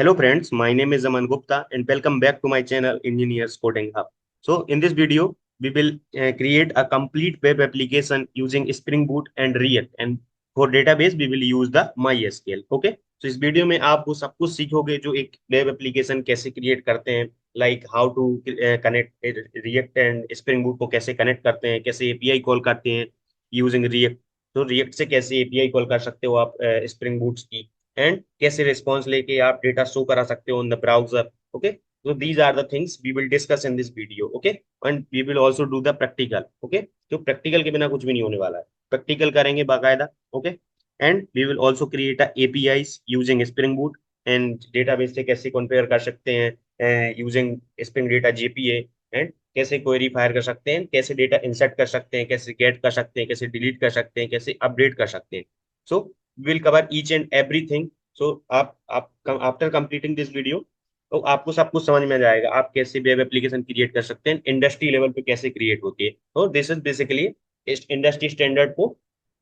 Hello friends, my name is Aman Gupta and welcome back to my channel Engineers Coding Hub. So in this video, we will create a complete web application using Spring Boot and React, and for database we will use the MySQL. Okay, so इस video में आप वो सब कुछ सीखोगे जो एक web application कैसे क्रिएट करते हैं, like how to connect React and Spring Boot को कैसे कनेक्ट करते हैं, कैसे एपीआई कॉल करते हैं यूजिंग रिएक्ट। तो रिएक्ट से कैसे एपीआई कॉल कर सकते हो आप स्प्रिंग बूट्स की, एंड कैसे रिस्पॉन्स लेके आप डेटा शो करा सकते हो in the browser. Okay, so these are the things we will discuss in this video. Okay, and we will also do the practical. Okay, तो प्रैक्टिकल के बिना कुछ भी नहीं होने वाला है, प्रैक्टिकल करेंगे बाकायदा। Okay, and we will also create a APIs using Spring Boot, and database से कैसे कंपेयर कर सकते हैं using Spring Data JPA, and कैसे क्वेरी फायर कर सकते हैं, कैसे डेटा इंसर्ट कर सकते हैं, कैसे गेट कर सकते हैं, कैसे डिलीट कर सकते हैं, कैसे अपडेट कर सकते हैं। So will cover each and everything. So आप आफ्टर कंप्लीटिंग दिस वीडियो तो आपको सब कुछ समझ में आ जाएगा आप कैसे वेब एप्लीकेशन क्रिएट कर सकते हैं, इंडस्ट्री लेवल पे कैसे क्रिएट होती है। तो दिस इज बेसिकली इस इंडस्ट्री स्टैंडर्ड को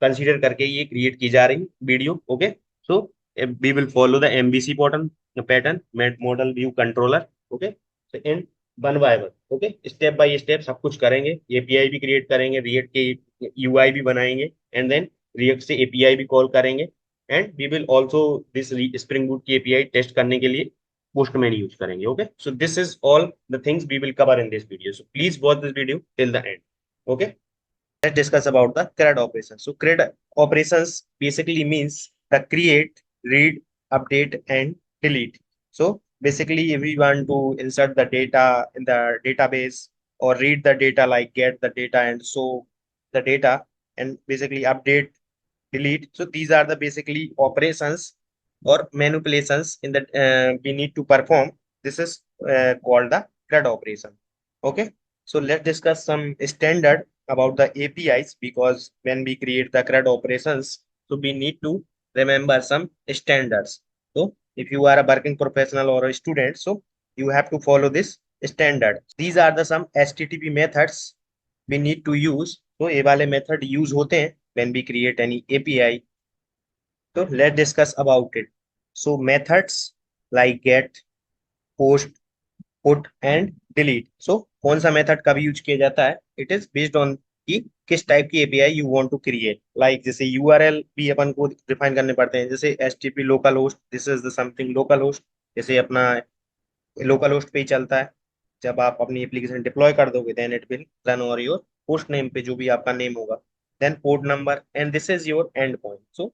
कंसीडर करके ये क्रिएट की जा रही video. Okay, so we will follow the MBC pattern model view controller. Okay, so in one by one, okay, step by step सब कुछ करेंगे। एपीआई भी क्रिएट करेंगे, रिएक्ट के यूआई भी बनाएंगे, एंड देन रिएक्ट से एपीआई भी कॉल करेंगे, and we will also this Spring Boot की एपीआई टेस्ट करने के लिए पोस्टमैन यूज करेंगे। Okay, so this is all the things we will cover in this video, so please watch this video till the end. Okay, let's discuss about the CRUD operations. So CRUD operations basically means the create, read, update, and delete. So basically, if we want to insert the data in the database or read the data, like get the data and show the data, and basically update, delete. So these are the basically operations or manipulations in that we need to perform. This is called the CRUD operation. Okay, so let's discuss some standard about the APIs, because when we create the CRUD operations, so we need to remember some standards. So if you are a working professional or a student, so you have to follow this standard. These are the some HTTP methods we need to use. So ये वाले method use होते हैं when we create any API. So let's discuss about it. So methods like get, post, put and delete. So कौन सा method कब use किया जाता है, इट इज बेस्ड ऑन कि किस टाइप की API you want to create. Like जैसे यूआरएल भी अपन को डिफाइन करने पड़ते हैं, जैसे HTTP local host, this is the something local host, जैसे अपना लोकल होस्ट पे ही चलता है। जब आप अपनी एप्लीकेशन डिप्लॉय कर दोगे देन इट विल रन और योर होस्ट नेम पे जो भी आपका नेम होगा। Then port number, and this is your end point. So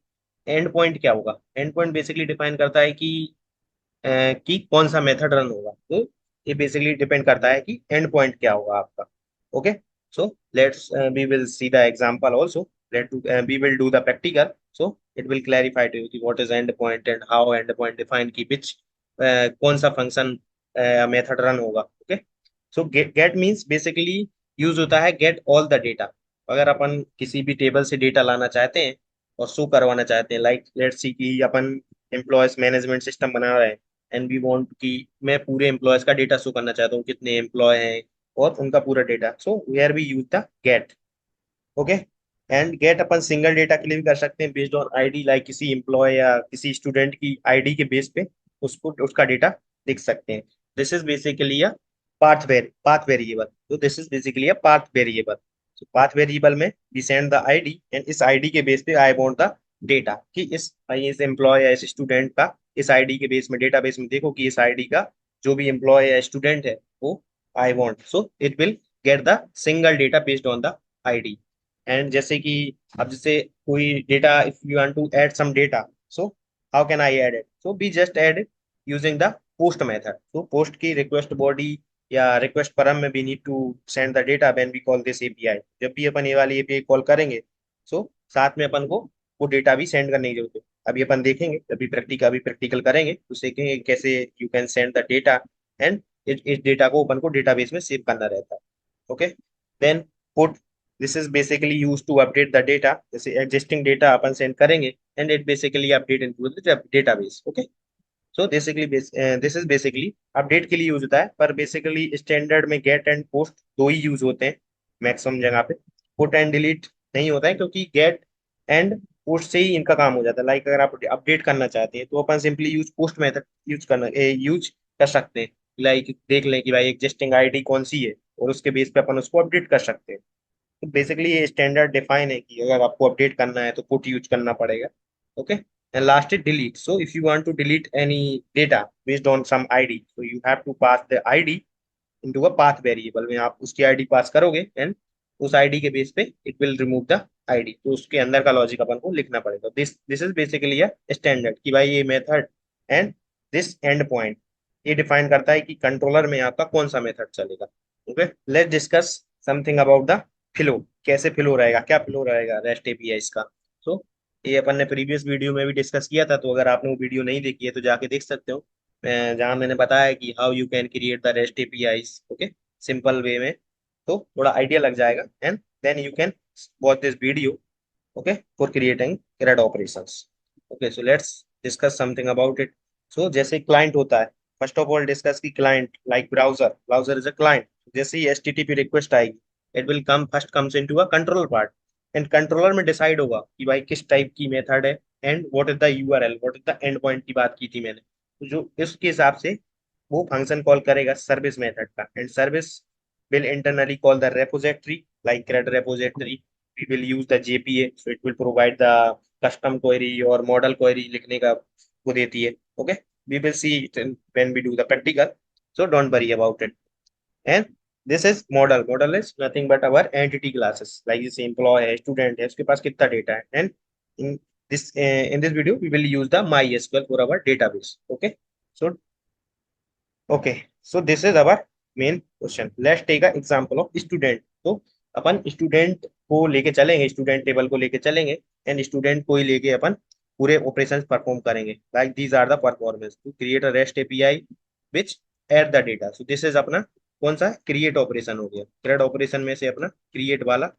end point क्या होगा, एंड पॉइंट बेसिकली डिफाइन करता है कि कौन सा मेथड रन होगा। तो ये बेसिकली डिपेंड करता है कि एंड पॉइंट क्या होगा आपका। Okay, so let's we will see the example also, let we will do the practical, so it will clarify to you कि what is end point and how end point define की which कौन सा function method run होगा। Okay, so get means basically use होता है get all the data. अगर अपन किसी भी टेबल से डेटा लाना चाहते हैं और शो करवाना चाहते हैं, लाइक लेट्स सी कि अपन एम्प्लॉयज मैनेजमेंट सिस्टम बना रहे हैं, एंड वी वांट कि मैं पूरे एम्प्लॉयज का डेटा शो करना चाहता हूँ, कितने एम्प्लॉय हैं और उनका पूरा data. So where we use the get. Okay, and get अपन सिंगल डेटा के लिए भी कर सकते हैं बेस्ड ऑन आईडी, लाइक किसी एम्प्लॉय या किसी स्टूडेंट की आईडी के बेस पे उसको उसका डेटा लिख सकते हैं। This is basically a path variable. तो this is basically a path variable. तो पाथ वेरिएबल में we send the ID, and इस आईडी के बेस पे आई वांट द डेटा कि इस एम्प्लॉय या इस स्टूडेंट का इस आईडी के बेस में डेटाबेस में देखो कि इस आईडी का जो भी एम्प्लॉय या स्टूडेंट है वो I want. So it will get the single data based on the ID. And जैसे कि अब जैसे कोई data, if you want to add some data, so how can I add it, so we just add it using the post method. तो post की request body या request param में we need to send the data when we call this API. जब भी अपन ये वाली API call करेंगे, सो साथ में अपन को वो डेटा भी सेंड करने की जरूरत है। अभी अपन देखेंगे, अभी प्रैक्टिकल करेंगे तो सीखेंगे कैसे you can send the data, and इस डेटा को अपन को डेटाबेस में सेव करना रहता है। Okay, then put, this is basically use to update the data. जैसे एग्जिस्टिंग डेटा अपन सेंड करेंगे and it basically update into the database. Okay, so basically this is basically update के लिए यूज होता है, पर बेसिकली स्टैंडर्ड में get and post दो ही यूज होते हैं मैक्सिमम जगह पे। पुट एंड डिलीट नहीं होता है, क्योंकि गेट एंड पोस्ट से ही इनका काम हो जाता है। लाइक अगर आप अपडेट करना चाहते हैं तो अपन simply use post method use कर सकते हैं। लाइक देख लें कि भाई एग्जिस्टिंग आईडी कौन सी है और उसके बेस पे अपन उसको अपडेट कर सकते हैं। तो बेसिकली ये स्टैंडर्ड डिफाइन है कि अगर आपको अपडेट करना है तो पुट यूज करना पड़ेगा। Okay, and last is delete. So if you want to delete any data based on some ID, so you have to pass the id into a path variable में आप उसकी ID पास करोगे and उस ID के base पे it will remove the ID. तो उसके अंदर का लॉजिक अपन को लिखना पड़ेगा। This this is basically a standard कि भाई ये method and this and point ये डिफाइन करता है कि कंट्रोलर में आपका कौन सा मेथड चलेगा। Okay, let's discuss something about the flow. कैसे फ्लो रहेगा, क्या फ्लो रहेगा रेस्ट एपीआई का। तो ये अपन ने प्रीवियस वीडियो में भी डिस्कस किया था, तो अगर आपने वो वीडियो नहीं देखी है तो जाके देख सकते हो, जहाँ मैंने बताया कि how you can create the rest APIs. Okay, simple way में, तो थोड़ा आइडिया लग जाएगा and then you can watch this video. Okay, for creating read operations. Okay, so let's discuss something about it. So जैसे client होता है, first of all discuss की client like browser. Browser is a client. जैसे ही HTTP request आएगी, it will come first comes into a controller part, and controller में decide होगा कि भाई किस टाइप की मेथड है and what is the URL, what is the end point की बात की थी मैंने। तो जो इसके हिसाब से वो फंक्शन कॉल करेगा सर्विस मेथड का, and service will internally call the repository like CRUD repository. We will use the JPA, so it will provide the custom query or model query लिखने का वो देती है। Okay, we will see it when we do the practical, so don't worry about it. And this is model. Model is nothing but our entity classes, like this employee है, student है, उसके पास कितना data है। And in this video we will use the MySQL for our database. Okay, so okay, so this is our main question. Let's take a example of student. तो अपन student को लेके चलेंगे, स्टूडेंट टेबल को लेके चलेंगे and student को ही लेके अपन पूरे ऑपरेशंस परफॉर्म करेंगे। Like these are the performance to create a REST API which at the data. So this is अपना कौन सा क्रिएट ऑपरेशन हो गया। क्रिएट ऑपरेशन में से अपना क्रिएट वाला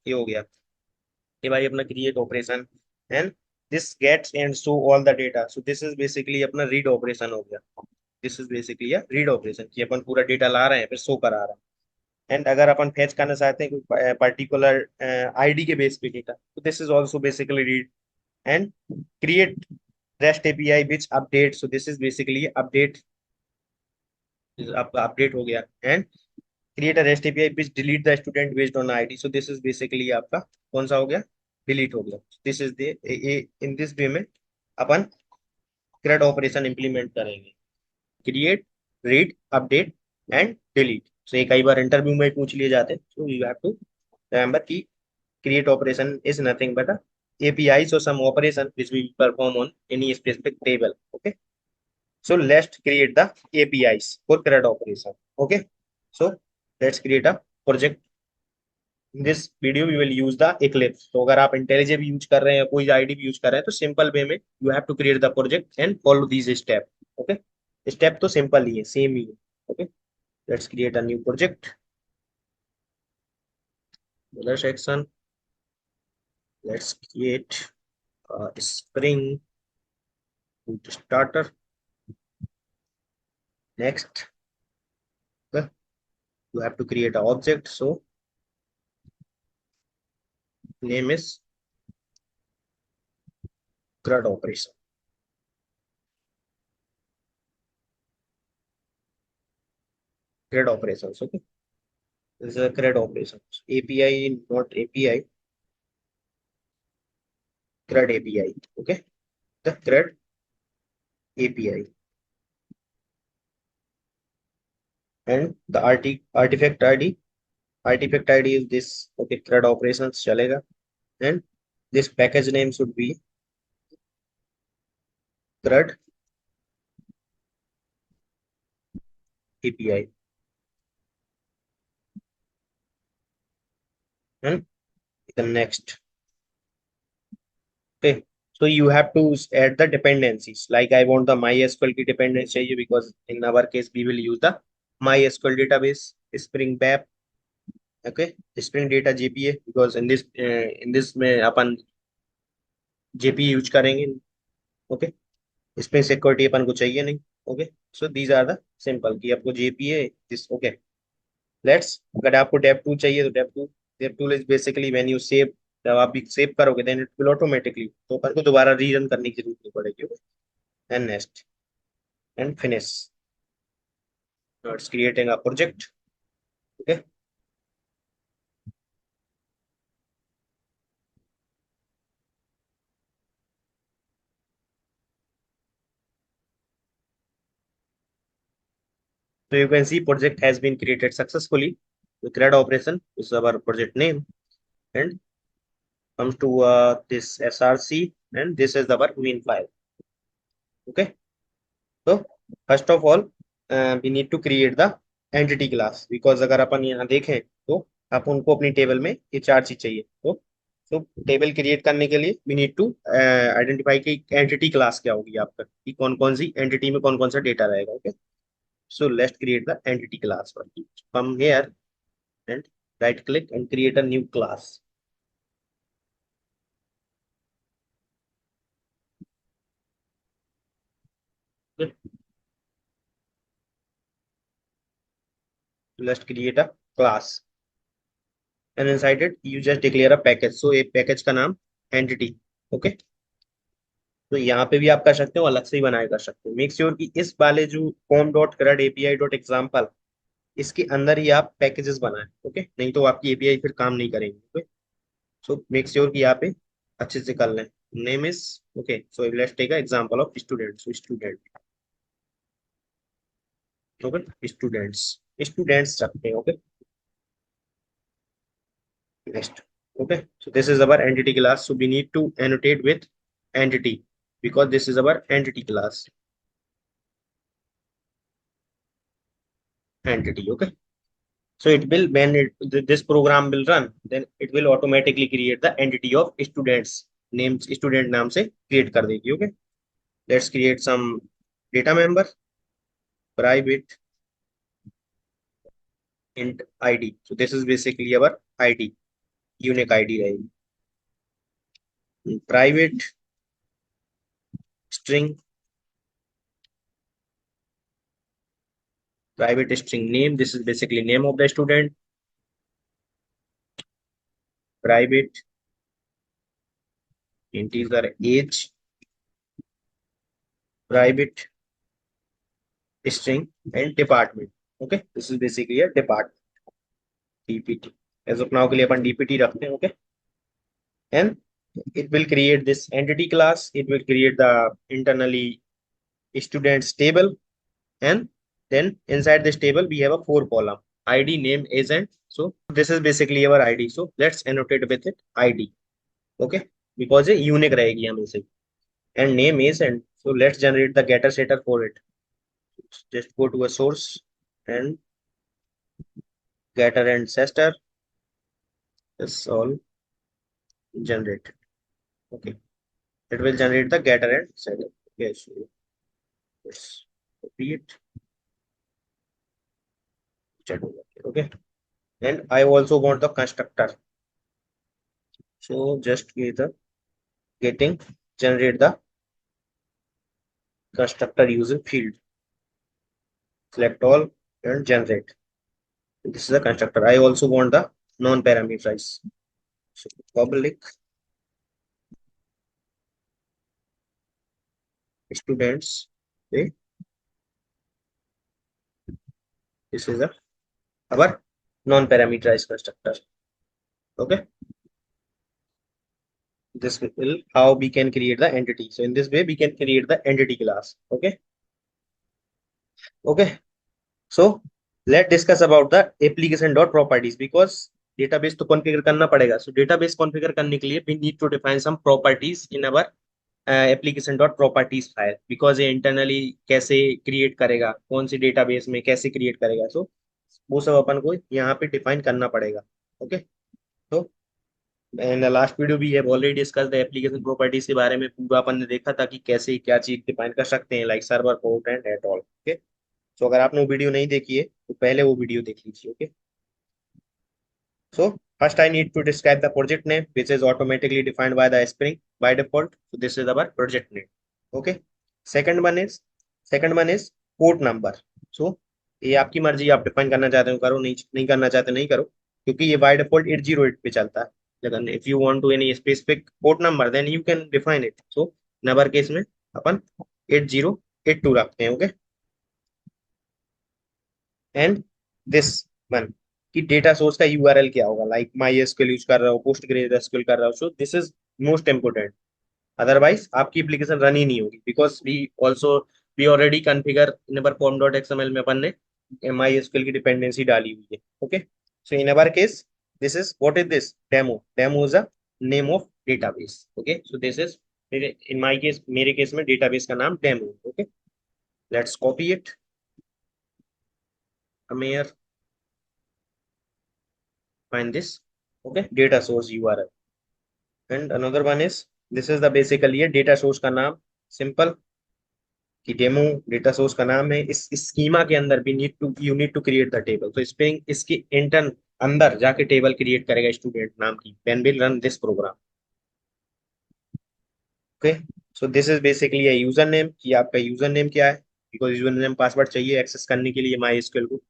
ये हो गया कि भाई अपना create operation and this gets and show all the data. So this is basically अपना रीड ऑपरेशन हो गया। This is basically a read operation कि अपन पूरा डेटा ला रहे हैं फिर शो करा रहे हैं। एंड अगर अपन फेच करना चाहते हैं कोई पर्टिकुलर आईडी के बेस पे डेटा, तो this is also basically read and create rest API which update. So this is basically update, आपका अपडेट हो गया। And create a REST API which delete the student based on ID. So this is basically आपका कौन सा हो गया, delete हो गया। This is the in this वे में अपन क्रेड ऑपरेशन इंप्लीमेंट करेंगे। Create, read, update and delete. So ये कई बार इंटरव्यू में पूछ लिए जाते हैं, so you have to remember कि create operation is nothing but a APIs or some operation which we perform on any specific table. Okay, so let's create the APIs for CRUD operation. Okay, so let's create a project. In this video we will use the Eclipse. तो अगर आप IntelliJ भी use कर रहे हैं, कोई ID भी use कर रहे हैं, तो सिंपल वे में you have to create the project and follow these step. Okay, step तो सिंपल ही है, सेम ही है। Okay, let's create a new project. Other section, let's create a Spring Boot starter. Next, okay, you have to create an object. So name is CRUD operation. CRUD operations. Okay, this is a CRUD operations. API, not API. CRUD API. Okay, the CRUD API and the artifact ID. Artifact ID is this. Okay, CRUD operations chalega, and this package name should be CRUD API. And the next. Okay, so you have to add the dependencies. Like I want the MySQL की dependency चाहिए because in our case we will use the MySQL database, Spring Batch, okay, Spring Data JPA because in this में अपन JPA use करेंगे। Okay, इसमें security अपन को चाहिए नहीं। Okay, so these are the simple कि आपको JPA दिस। ओके, लेट्स, अगर आपको डेव टूल चाहिए तो dev tool is basically when you save जब आप भी सेव करोगे देन इट विल ऑटोमेटिकली, तो अपन को दोबारा रीरन करने की जरूरत नहीं पड़ेगी। And next and finish, it's creating a project. Okay, so you can see project has been created successfully. The CRUD operation is our project name, and comes to this src, and this is our main file. Okay, so first of all we need to create the entity class, because अगर अपन यहाँ देखें तो आप उनको अपनी table में ये चार चीज चाहिए। तो टेबल क्रिएट करने के लिए वी नीड टू आइडेंटिफाई कि एंटिटी क्लास क्या होगी आपका, कि कौन कौन सी एंटिटी में कौन कौन सा डेटा रहेगा। Okay, so let's create the entity class for each. Come here and right click and create a new class. Okay. So let's create a class, and inside it you just declare a package. So a package का नाम entity. Okay, तो यहाँ पे भी आप कर सकते हो, अलग से ही बनाए कर सकते हो। मेक श्योर कि इस वाले जो com dot crud api dot example इसके अंदर ही आप पैकेजेस बनाए। ओके, नहीं तो आपकी एपीआई फिर काम नहीं करेंगे। ओके, सो मेक श्योर कि यहाँ पे अच्छे से कर लें। Name is okay, so let's take a example of student. So student, okay, students, students रखते हैं। ओके, नेक्स्ट। ओके, so this is our entity class, so we need to annotate with entity because this is our entity class, entity. Okay, so it will, when this program will run, then it will automatically create the entity of students, names student नाम से create कर देगी। Okay, let's create some data member, private int id, so this is basically our id, unique id रहेगी। Private string, private string name, this is basically name of the student। Private integer age, private string and department। Okay, this is basically a department, dpt। as of now के लिए अपन dpt रखते हैं। Okay, and it will create this entity class, it will create the internally students table, and then inside this table we have a 4 column id, name, age, and so this is basically our id, so let's annotate with it id। Okay, because ये unique रहेगी हमेशा, and name is, and so let's generate the getter setter for it। just go to a source and getter and setter is all generated। Okay, it will generate the getter and setter। Okay, so let's copy it, check over here। Okay, and I also want the constructor, so just get the getting generate the constructor using field, select all and generate, this is the constructor। I also want the non-parameterized, so public students, okay, this is the our non-parameterized constructor। Okay, this will how we can create the entity, so in this way we can create the entity class। Okay, okay, so let's discuss about the application dot properties, because database तो configure करना पड़ेगा। so database configure करने के लिए we need to define some properties in our application dot properties file, because ये internally कैसे create करेगा, कौन सी database में कैसे create करेगा, so वो सब अपन को यहाँ पे define करना पड़ेगा। okay, तो इन लास्ट वीडियो भी have already discuss the application properties के बारे में, पूरा अपन ने देखा था कि कैसे क्या चीज डिफाइन कर सकते हैं, like server, port and at all. Okay, so अगर आपने वो वीडियो नहीं देखी है तो पहले वो वीडियो देख लीजिए। Okay, so first I need to describe the project name which is automatically defined by the spring by default, so this is our project name. Okay, second one is second one is port number. So ये आपकी मर्जी, आप define करना चाहते हो करो, नहीं नहीं करना चाहते नहीं करो, क्योंकि ये बाय डिफॉल्ट 808 पे चलता है। लेकिन if you want to any specific port number then you can define it. So in our case में अपन 8082 रखते हैं. ओके, एंड दिस वन कि डेटा सोर्स का यूआरएल क्या होगा, लाइक माई एसक्यूएल यूज कर रहा हो, पोस्ट ग्रेज एसक्यूएल कर रहा हो, so this is most important. Otherwise आपकी एप्लीकेशन रन ही नहीं होगी, because we also we already configure in our form dot XML में अपन ने माई एसक्यूएल की डिपेंडेंसी डाली हुई है. Okay, so in our case this is what is this demo. Demo is a name of database. Okay, so this is in my case, मेरे case में database का नाम demo. Okay, let's copy it. Here find this. Okay, data source URL. And another one is, this is the basically है data source का नाम, simple कि demo data source का नाम है. इस स्कीमा के अंदर भी you need to create the table. तो स्प्रिंग इसके इंटरन अंदर जाके टेबल क्रिएट करेगा स्टूडेंट नाम की, when will run this program. Okay, so this is basically a user name कि आपका यूजर नेम क्या है, because user name password access एक्सेस करने के लिए माई एसक्यूएल को.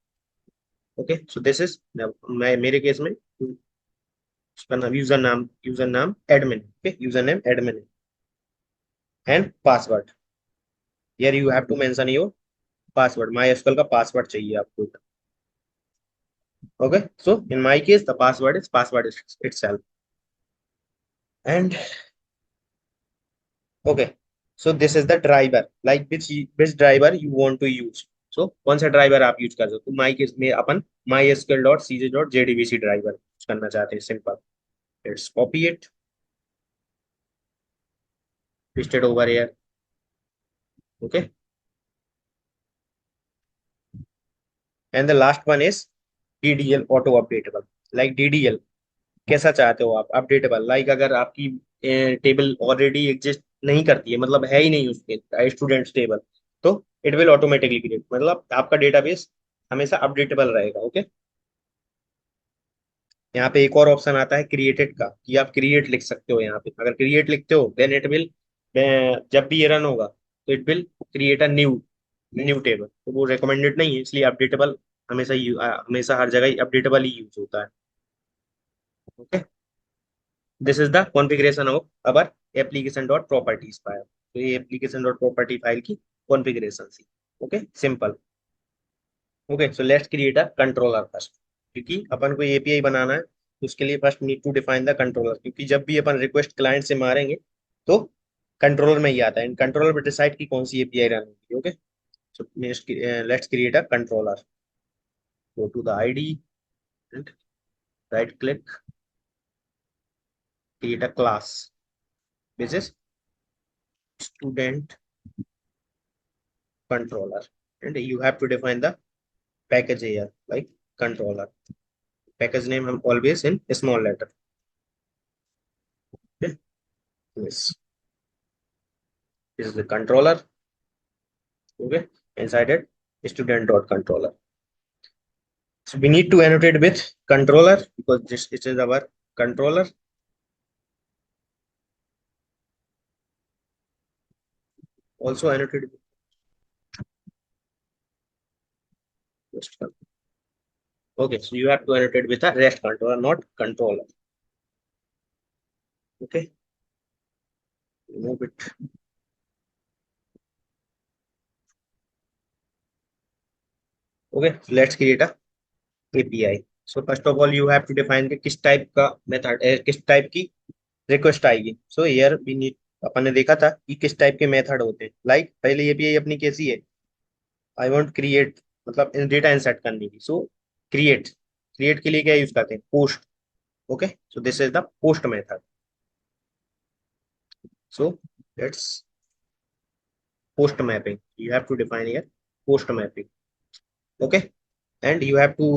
ओके, सो दिस इज, मैं मेरे केस में उसका नाम यूजर नाम admin. Okay, user name admin and password. Here you have to mention your password. My SQL का पासवर्ड चाहिए आपको. Okay, so in my case the password is itself. And okay, so this is the driver, like which driver you want to use. So कौन सा driver आप use कर सकते हो. My case में अपन mysql.cj.jdbc ड्राइवर यूज करना चाहते हैं. Simple, let's copy it, pasted over here. Okay, and the last one is DDL auto updatable. Like DDL कैसा चाहते हो आप अपडेटेबल, लाइक अगर आपकी टेबल ऑलरेडी एग्जिस्ट नहीं करती है, मतलब है ही नहीं उसके स्टूडेंट्स टेबल, तो इट विल ऑटोमेटिकली क्रिएट, मतलब आपका डेटाबेस हमेशा अपडेटेबल रहेगा. ओके, यहाँ पे एक और ऑप्शन आता है क्रिएटेड का, कि आप क्रिएट लिख सकते हो. यहाँ पे अगर क्रिएट लिखते हो देन इट विल, जब भी ये रन होगा तो it will create a new new table. तो वो रिकमेंडेड नहीं है, इसलिए अपडेटेबल हमेशा हर जगह अपडेटेबल ही यूज होता है. Okay, this is the configuration of our application dot properties file. तो ये एप्लीकेशन डॉट प्रॉपर्टी फाइल की कॉन्फ़िगरेशन थी. Okay, simple. Okay, so let's create a controller first, क्योंकि अपन को एपीआई बनाना है तो उसके लिए first need to define the controller, क्योंकि जब भी अपन रिक्वेस्ट क्लाइंट से मारेंगे तो कंट्रोलर में ही आता है. इन कंट्रोलर पर डिसाइड की कौन सी एपीआई रन होगी. Okay, so let's create a controller. Go to the ID and right click, create a class which is student controller, and you have to define the package here, like controller. Package name हम always in small letter. Okay, yes, this is the controller. Okay, inside it student dot controller. So we need to annotate with controller because this it is our controller. Also annotate with okay, so you have to annotate with a rest controller, not controller. Okay, remove it. Okay, so let's create a API. So first of all you have to define कि किस type का method, किस type की request आएगी. So here we need, अपन ने देखा था कि किस टाइप के मेथड होते हैं. लाइक पहले एपीआई अपनी कैसी है, आई वांट क्रिएट, मतलब डेटा इंसर्ट करने की. सो क्रिएट क्रिएट के लिए क्या यूज करते हैं, post. Okay, so this is the post method. So let's post mapping, you have to define here post mapping. Okay, and you have to,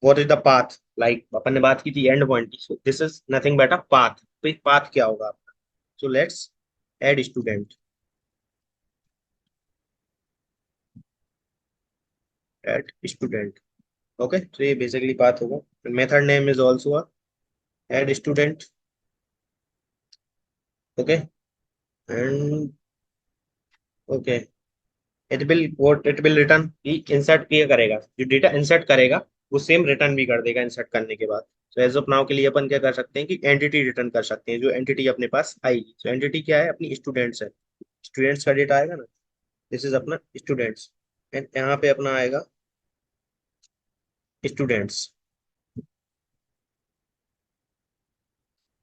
what is the path, like अपन ने बात की थी एंड पॉइंट की. So this is nothing but a path. तो एक path क्या होगा आपका. So let's add student, add student. Okay, तो ये बेसिकली पाथ होगा. Method name is also add student. Okay, and okay, it will return कि इंसर्ट किया करेगा, जो डेटा इंसर्ट करेगा वो सेम रिटर्न भी कर देगा इंसर्ट करने के बाद. तो एज ऑफ नाउ के लिए अपन क्या कर सकते हैं कि एंटिटी रिटर्न कर सकते हैं, जो एंटिटी अपने पास आएगी। तो एंटिटी क्या है, अपनी स्टूडेंट्स है, स्टूडेंट्स का डेटा आएगा ना, दिस इज अपना स्टूडेंट्स, एंड यहाँ पे अपना आएगा students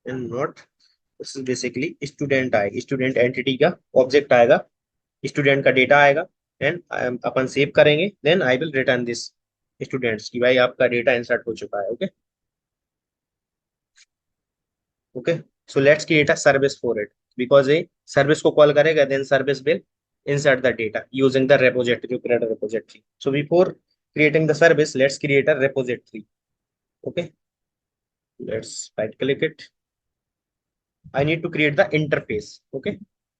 and not, this is basically student आएगी, स्टूडेंट एंटिटी का ऑब्जेक्ट आएगा, स्टूडेंट का डेटा आएगा, एंड अपन सेव करेंगे, then I will return this students की भाई आपका डेटा इंसर्ट हो चुका है। Okay okay, so let's create a service for it, because ये सर्विस को कॉल करेगा, then service will insert the data using the repository, to create a repository. So before creating the service, let's create a repository. Okay, let's right click it. I need to create the interface. Okay,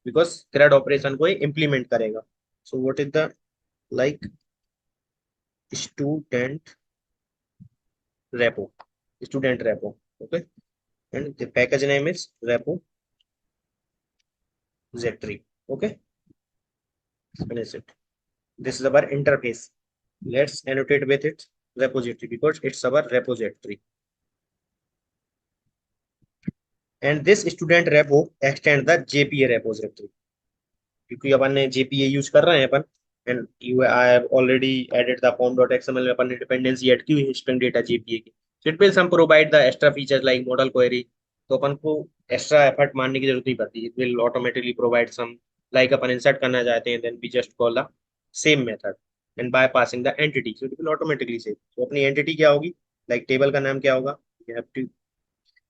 because CRUD operation को implement करेगा. So what is the like student repo, student repo. Okay, and the package name is repo z3. Okay, finish it. This is our interface. Let's annotate with it repository, because it's our repository. And this student repo extend the JPA repository, क्योंकि अपन ने JPA use कर रहे हैं अपन, and you I have already added the form.xml में अपन ने dependency add की हुई है स्ट्रिंग डेटा JPA की, so it will some provide the extra features like model query. तो अपन को एक्स्ट्रा एफर्ट मारने की जरूरत नहीं पड़ती, it will automatically provide some, like अपन इंसर्ट करना चाहते हैं, then we just call the same method and by passing the entity, so it will automatically save. तो अपनी एंटिटी क्या होगी, लाइक टेबल का नाम क्या होगा, you have to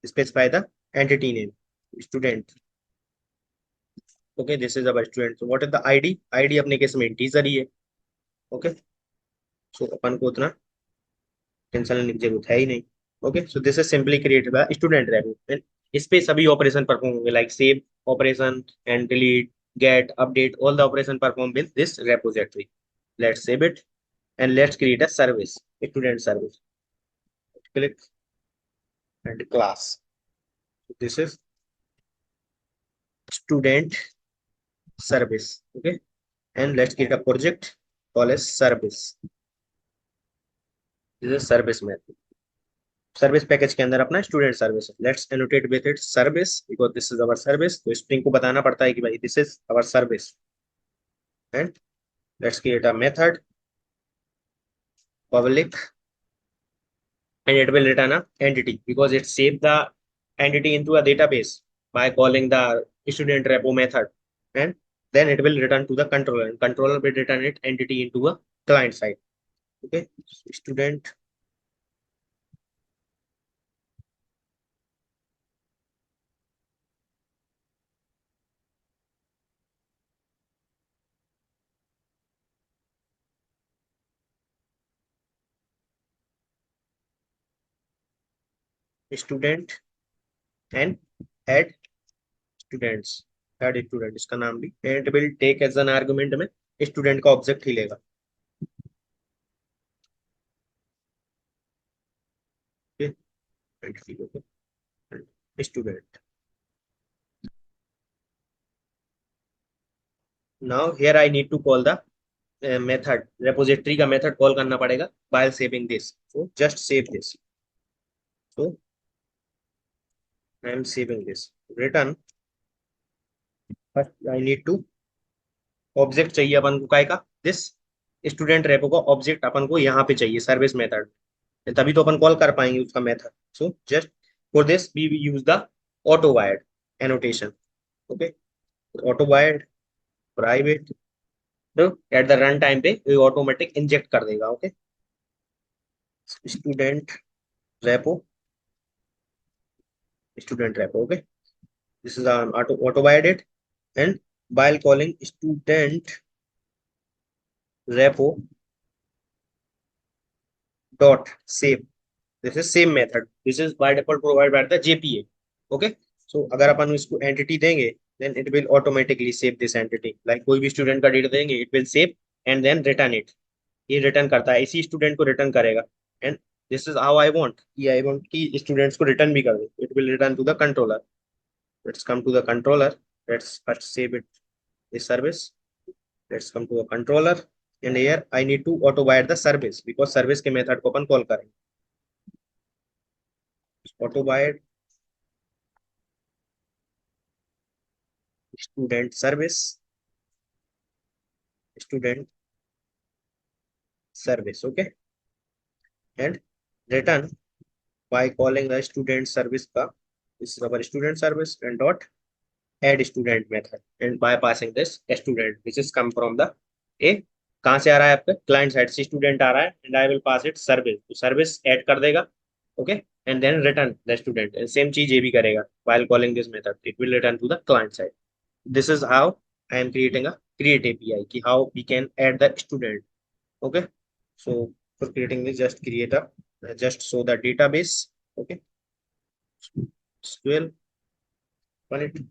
specify the entity name, student. Okay, this is our student. So what is the ID, ID अपने केस में इंटीजर ही है। ओके, सो अपन को उतना टेंशन लेने की जरूरत है ही नहीं। Okay, so this is simply created by student repo, and इस पे सभी ऑपरेशन परफॉर्म होंगे, like save operation and delete, get, update, all the operation perform with this repository. Let's save it and let's create a service, student service. Click and class. This is student service. Okay, and let's create a project called as service. This is service method. Service package के अंदर अपना student service, let's annotate with it service, because this is our service. तो string को बताना पड़ता है कि भाई this is our service, and let's create a method public, and it will return a entity, because it saved the entity into a database by calling the student repo method, and then it will return to the controller, and controller will return it entity into a client side. Okay, student student and add students, add student, इसका नाम भी, and it will take as an argument में student का object ही लेगा। Student, now here I need to call the method, repository का method call करना पड़ेगा while saving this, so just save this. So I am saving this, return, first I need to object चाहिए अपन को काय का, this student repo का object अपन को यहाँ पे चाहिए सर्विस मेथड, तभी तो अपन कॉल कर पाएंगे उसका method. So just for this we use the auto wired annotation. Okay, auto wired private, तो एट द रन टाइम पे ये ऑटोमेटिक इंजेक्ट कर देगा। Okay, student repo, student repo. Okay, this is an auto wired, and while calling student repo dot save, this is same method, this is by default provided by the JPA. Okay, so अगर अपन इसको entity देंगे, then it will automatically save this entity, like कोई भी student का data देंगे, it will save and then return it, ये return करता है, इसी student को return करेगा, and this is how I want, ये I want कि students को return भी कर दे, it will return to the controller. Let's come to the controller, let's first save it, this service. Let's come to a controller, and here I need to auto wire the service, because service के method को अपन call करेंगे। Autowired student service, student service, okay, and return by calling the student service का, this is our student service, and dot add student method and by passing this student which is come from the a, कहाँ से आ रहा है आपका client side से student आ रहा है, and I will pass it service, तो सर्विस ऐड कर देगा, okay, and then return the student, and same चीज ये भी करेगा while calling this method it will return to the client side. This is how I am creating a create API ki how we can add the student, okay. So for creating this, just create a just show the database, okay, SQL on it.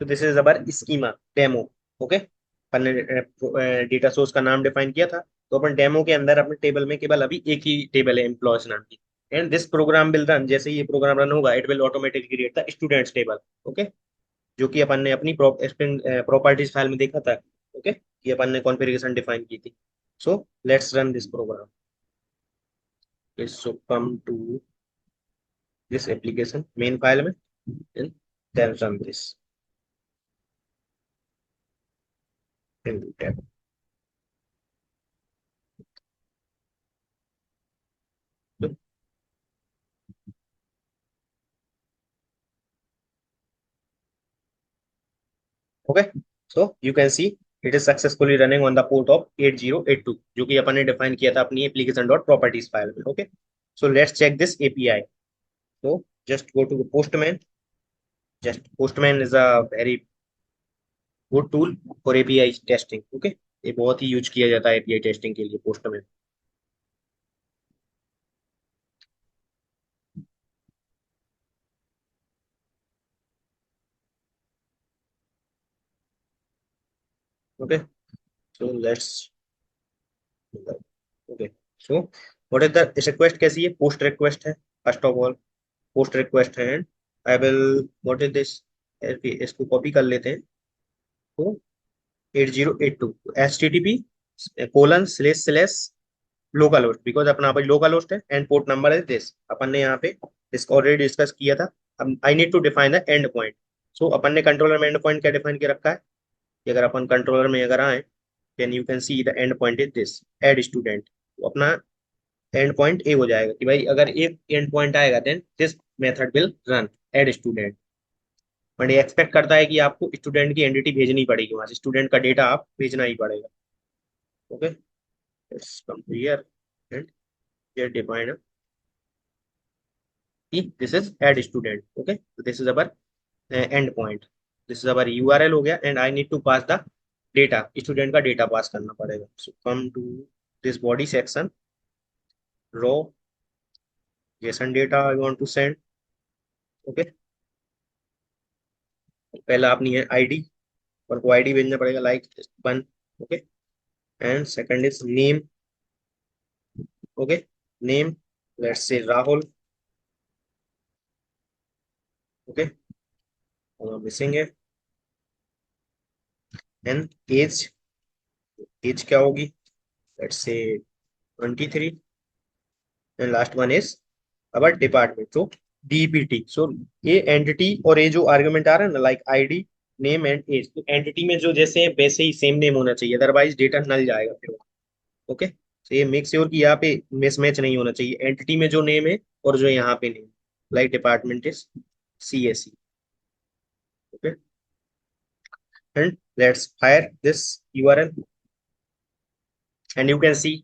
तो this is our schema demo, okay, अपन ने data source का नाम define किया था, तो अपन demo के अंदर अपने टेबल में केवल अभी एक ही टेबल है एम्प्लॉयज नाम की, and this program will run, जैसे ये प्रोग्राम रन होगा it will automatically create the students table, okay, जो कि अपन ने अपनी प्रॉपर्टीज फाइल में देखा था, ओके, कि अपन ने कॉन्फ़िगरेशन डिफाइन की थी. So let's run this program. So come to this application main file में, and then run this in tab. Okay, so you can see it is successfully running on the port of 8082, जो कि अपन ने डिफाइन किया था अपनी application dot properties file में, okay. So let's check this API. so just go to postman. Just postman is a very good tool for API testing, okay. ये बहुत ही यूज किया जाता है एपीआई टेस्टिंग के लिए postman. Okay, so let's do that. Okay, so what is the request, कैसी है, post request है first of all, post request है, and I will what is this, इसको कॉपी कर लेते हैं. तो 8082 HTTP :// लोकल होस्ट, बिकॉज अपना पे लोकल होस्ट है, एंड पोर्ट नंबर है दिस, अपन ने यहाँ पे इसको ऑलरेडी डिस्कस किया था. अब I need to define the end point. So अपन ने कंट्रोलर में एंड पॉइंट क्या डिफाइन कर रखा है, कि अगर अपन कंट्रोलर में अगर आए, then you can see the end point is this add student. तो अपना एंड पॉइंट ए हो जाएगा कि भाई अगर एक एंड पॉइंट आएगा then this method will run add student, but ये एक्सपेक्ट करता है कि आपको स्टूडेंट की एंटिटी भेजनी पड़ेगी, वहां से स्टूडेंट का डेटा आप भेजना ही पड़ेगा, okay. Let's come here and get define this is add student, okay. So this is our end point, this is our URL हो गया, and I need to pass the data, student का data pass करना पड़ेगा. So come to this body section, raw JSON data I want to send, okay. पहला अपनी है ID, और को ID भेजना पड़ेगा like 1, okay, and second is name, okay, name let's say Rahul, okay, missing है, and age क्या होगी, let's say 23, and last one is our department, so DPT. so ये एंटिटी और ये जो आर्गुमेंट आ रहा है ना, like ID name and age, तो एंटिटी में जो जैसे है वैसे ही सेम नेम होना चाहिए, अदरवाइज डेटा नल जाएगा फिर, ओके. तो ये मेक श्योर कि यहाँ पे मिसमैच नहीं होना चाहिए, एंटिटी में जो नेम है और जो यहाँ पे name, like department is CSE, okay, and let's fire this URL, and you can see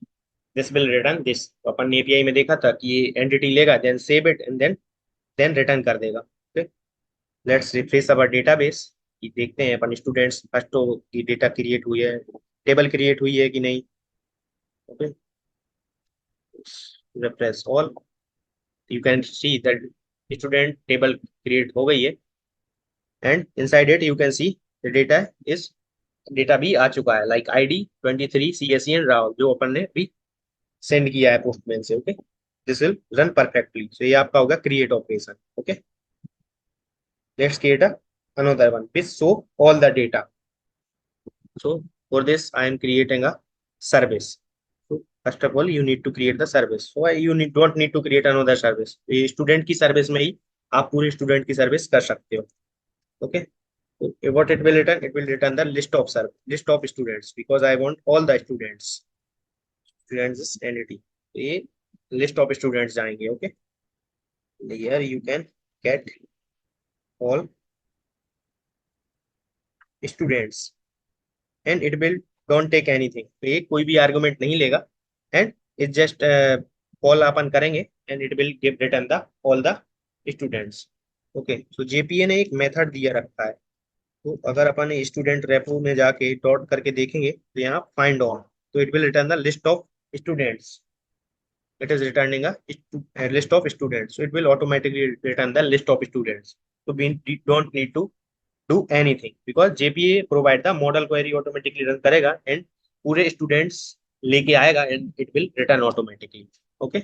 this will return this. अपन ने एपीआई में देखा था कि ये एंटिटी लेगा, then save it, and then return कर देगा, okay. Let's refresh our database, कि देखते हैं अपन स्टूडेंट्स फर्स्ट तो की डेटा क्रिएट हुई है, टेबल क्रिएट हुई है कि नहीं, okay. Refresh all, you can see that student table create हो गई है, and inside it you can see the data is, data भी आ चुका है, like ID 23 CSE and Rahul, जो अपन ने भी सेंड किया है पोस्टमैन से। Okay, this will run perfectly. So ये आपका होगा create operation. Okay, let's create a another one which show all the data. So for this I am creating a service. So first of all you need to create the service. So you don't need to create another service. ये student की service में ही आप पूरे student की service कर सकते हो। Okay, what it will return, it will return the list of students because I want all the students is entity। तो ये list of students जाएंगे। Okay, here you can get all students and it will don't take anything। तो ये कोई भी argument नहीं लेगा and it just call अपन करेंगे and it will give return the all the students। Okay, so JPA ने एक मेथड दिया रखा है। तो अगर अपन स्टूडेंट रेपो में जाके डॉट करके देखेंगे तो यहाँ फाइंड ऑन, तो it will return the list of students. it is returning a list of students, so it will automatically return the list of students। so we don't need to do anything because JPA provide the model query automatically run करेगा and पूरे students लेके आएगा and it will return automatically। okay,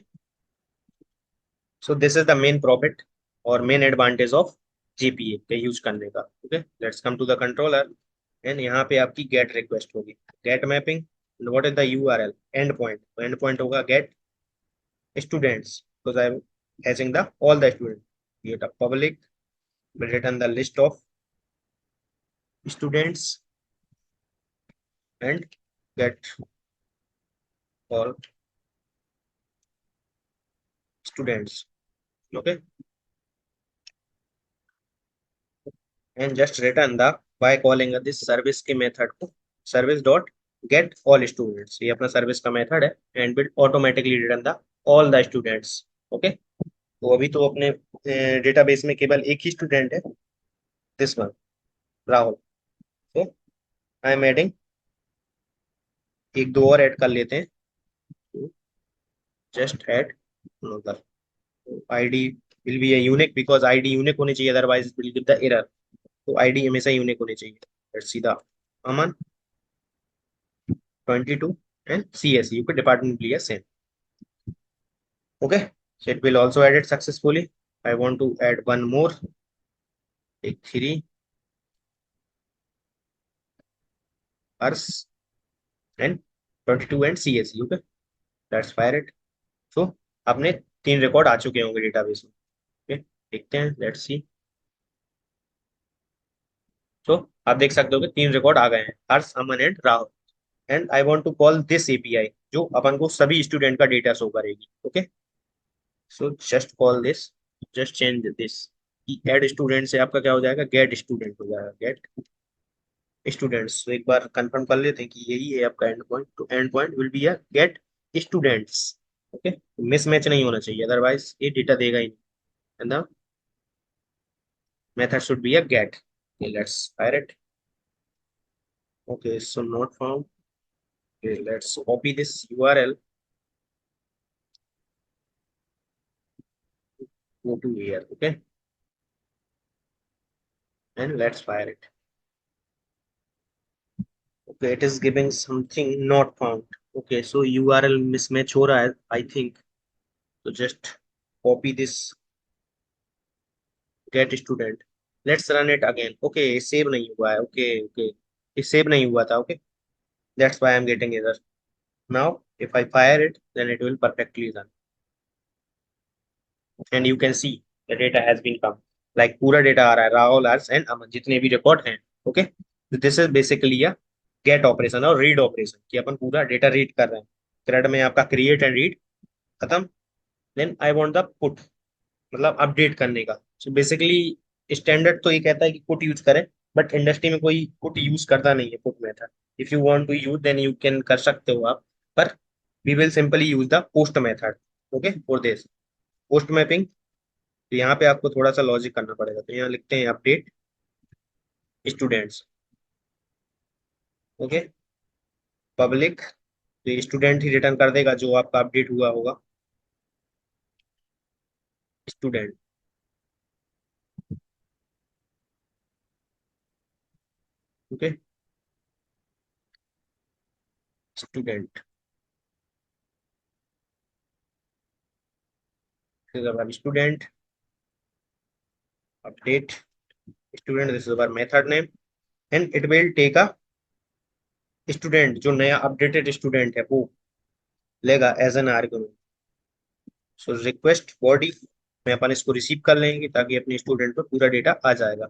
so this is the main profit और main advantage of JPA के use करने का। okay, let's come to the controller and यहाँ पे आपकी get request होगी, get mapping and what is the URL endpoint। तो endpoint होगा get students because I'm having the all the students। get a public will return the list of students and get all students। okay, and just return the by calling this service के method को service dot get all students। ये अपना service का method है and will automatically return the all the students। okay, तो अभी तो अपने डेटाबेस में केवल एक ही स्टूडेंट है, दिस वन राहुल। तो आई एम एडिंग एक दो और ऐड कर लेते हैं। Just add another ID will B a unique because ID unique होनी चाहिए, otherwise it will give the error. तो आईडी हमेशा यूनिक होनी चाहिए। Let's see the Aman 22 and CSE you could department be a same। okay, so it will also add it successfully। I want to add one more, take 3 Ars and 22 and CSE। okay, let's fire it। so अपने 3 record आ चुके होंगे database में। okay, देखते हैं, let's see. तो आप देख सकते हो कि 3 रिकॉर्ड आ गए हैं, Harsh, Aman and Rahul. And I want to call this API जो अपन को सभी स्टूडेंट का डेटा शो करेगी। Okay, so just call this, just change this कि ऐड स्टूडेंट से आपका क्या हो जाएगा, गेट स्टूडेंट हो जाएगा, गेट स्टूडेंट्स। तो एक बार कंफर्म कर लेते हैं कि यही है आपका एंड पॉइंट। तो end point will be a get students. Okay, mismatch नहीं होना चाहिए, अदरवाइज ये डेटा देगा ही नहीं। And the method should be a get. Let's fire it. Okay, so not found. Let's copy this URL, go to here। okay, and let's fire it। okay, it is giving something not found। okay, so URL mismatch हो रहा है I think। so just copy this get student, let's run it again। okay, save नहीं हुआ है। okay, okay, ये save नहीं हुआ था। okay, that's why I'm getting error। now if I fire it then it will perfectly run and you can see the data has been come, like पूरा data आ रहा है, राहुल, हर्ष एंड अमन जितने भी record हैं। okay, so this is basically a get operation और read operation कि अपन पूरा डेटा रीड कर रहे हैं। थ्रेड में आपका क्रिएट एंड रीड खत्म, then I want the put, मतलब अपडेट करने का। सो बेसिकली स्टैंडर्ड तो ये कहता है कि पुट यूज करें, बट इंडस्ट्री में कोई पुट यूज करता नहीं है put method. If you want to use then you can कर सकते हो आप, पर we will simply use the post method. Okay, for this post mapping. तो यहाँ पे आपको थोड़ा सा लॉजिक करना पड़ेगा। तो यहाँ लिखते हैं अपडेट स्टूडेंट्स। ओके, पब्लिक, तो स्टूडेंट ही रिटर्न कर देगा जो आपका अपडेट हुआ होगा, student. Okay, student. this is our student update student, this is our method name, and it will take a student जो नया अपडेटेड स्टूडेंट है वो लेगा as an argument. So request body में अपन इसको रिसीव कर लेंगे ताकि अपने स्टूडेंट पर पूरा डेटा आ जाएगा।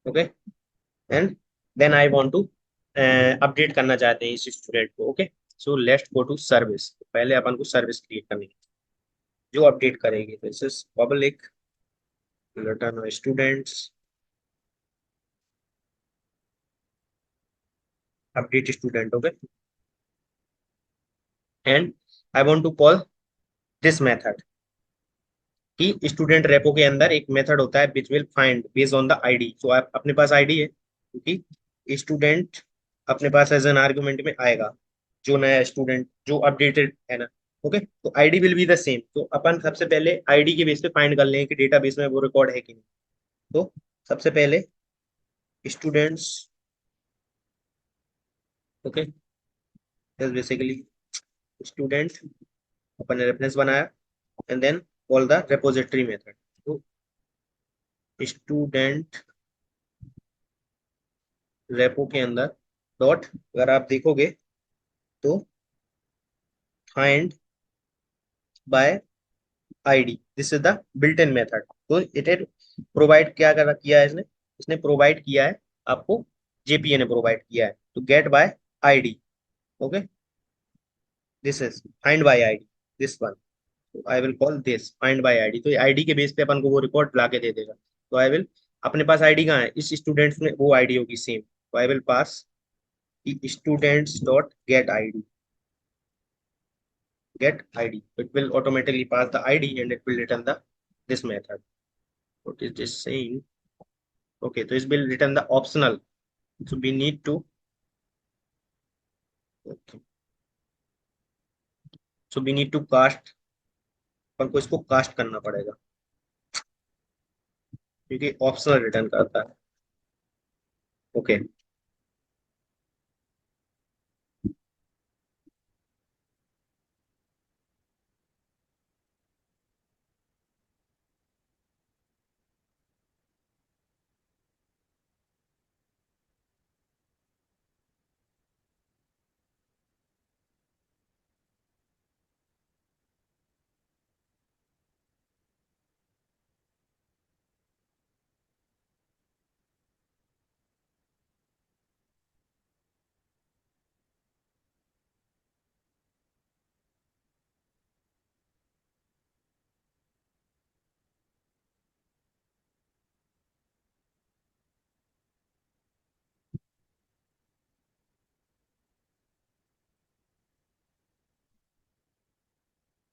Okay, and then I want to update करना चाहते हैं इस स्टूडेंट को। Okay, so let's go to service. पहले अपन को सर्विस क्रिएट करनी है जो अपडेट करेगी। This is public return students update student. Okay, and I want to call this method कि स्टूडेंट रेपो के अंदर एक मेथड होता है which will find based on the ID. सो आप अपने पास आईडी है क्योंकि स्टूडेंट अपने पास एज एन आर्गुमेंट में आएगा जो नया स्टूडेंट जो अपडेटेड है ना। ओके, तो ID will be the same. तो अपन सबसे पहले आईडी के बेस पे फाइंड कर लें कि डेटाबेस में वो रिकॉर्ड है कि नहीं। तो सबसे पहले स्टूडेंट्स, ओके, बेसिकली स्टूडेंट अपन ने रेफरेंस बनाया and then call the repository method. तो स्टूडेंट रेपो के अंदर डॉट, अगर आप देखोगे तो find by ID, this is the built in method. तो इट इज प्रोवाइड क्या कर किया है इसने, इसने प्रोवाइड किया है आपको, जेपीए ने प्रोवाइड किया है तो get by ID. Okay, this is find by ID, this one. I will call this find by ID. तो आईडी के बेस पे अपन को वो रिकॉर्ड ला के दे देगा। तो आई विल, अपने पास आईडी कहाँ है, इस स्टूडेंट्स में वो आईडी होगी सेम। तो आई will pass students dot gate ID, get id, it will automatically pass the id and it will return the this method. What is this saying? Okay, so it will return the optional, so we need to, okay, so we need to cast, अपन को इसको cast करना पड़ेगा क्योंकि optional return करता है। Okay,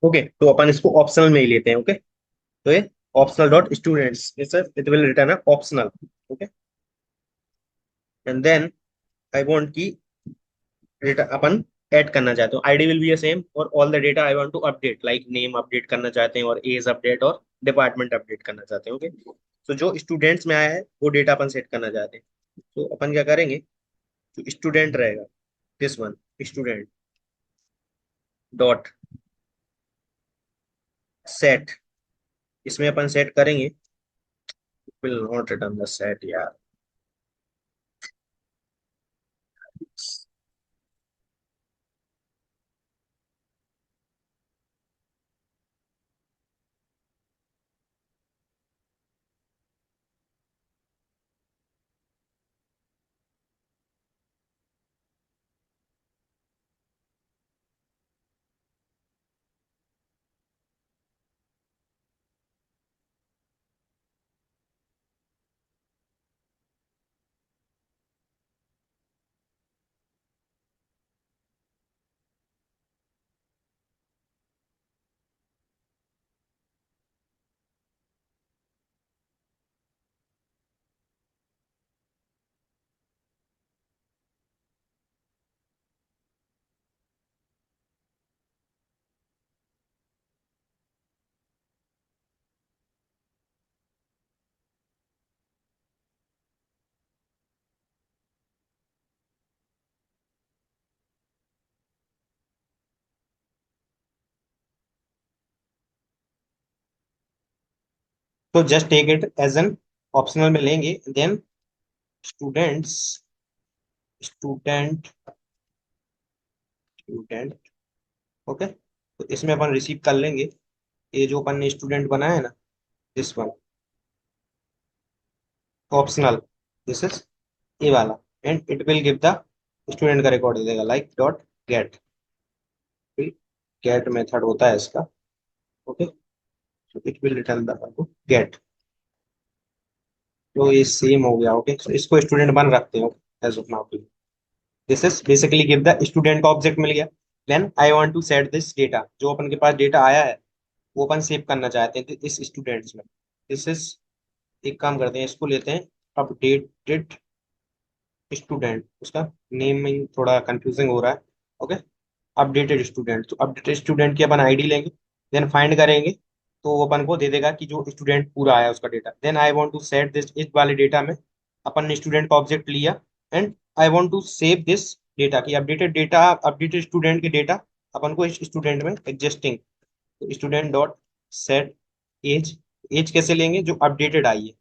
okay, तो अपन इसको ऑप्शनल में ही लेते हैं। ओके, तो ये optional dot students, it will return a optional. Okay, and then I want की डेटा अपन ऐड करना चाहते हो, आईडी विल बी सेम और all the data I want to update, like name update करना चाहते हैं और एज अपडेट और डिपार्टमेंट अपडेट करना चाहते हैं। ओके, तो जो स्टूडेंट्स में आया है वो डेटा अपन सेट करना चाहते हैं। तो अपन क्या करेंगे, जो स्टूडेंट रहेगा this one, student dot set, इसमें अपन सेट करेंगे, will not return the set यार। तो just take it as an optional में लेंगे, then students, student, student, okay. तो इसमें अपन रिसीव कर लेंगे ये जो अपन ने स्टूडेंट बनाया है ना, this one optional, this is a वाला, and it will give the student का रिकॉर्ड दे देगा, like dot get, get method होता है इसका, okay. so it will return the get। तो ये सेम हो गया, ओके। so इसको स्टूडेंट बन रखते हो as of now. This is basically give the student का ऑब्जेक्ट मिल गया। Then I want to set this data, जो अपन के पास डेटा आया है वो अपन सेव करना चाहते हैं इस स्टूडेंट्स में। दिस इज, एक काम करते हैं, इसको लेते हैं अपडेटेड स्टूडेंट, उसका नेमिंग थोड़ा कंफ्यूजिंग हो रहा है, ओके। अपडेटेड स्टूडेंट, तो अपडेटेड स्टूडेंट की अपन आईडी लेंगे, देन फाइंड करेंगे, तो वो अपन को दे देगा कि जो स्टूडेंट पूरा आया उसका data. Then I want to set this, इस वाले डेटा में अपन ने स्टूडेंट का ऑब्जेक्ट लिया, and I want to save this data की अपडेटेड डेटा, अपडेटेड स्टूडेंट के डेटा अपन को इस स्टूडेंट में एग्जिस्टिंग, तो student dot set age, age कैसे लेंगे, जो अपडेटेड आई है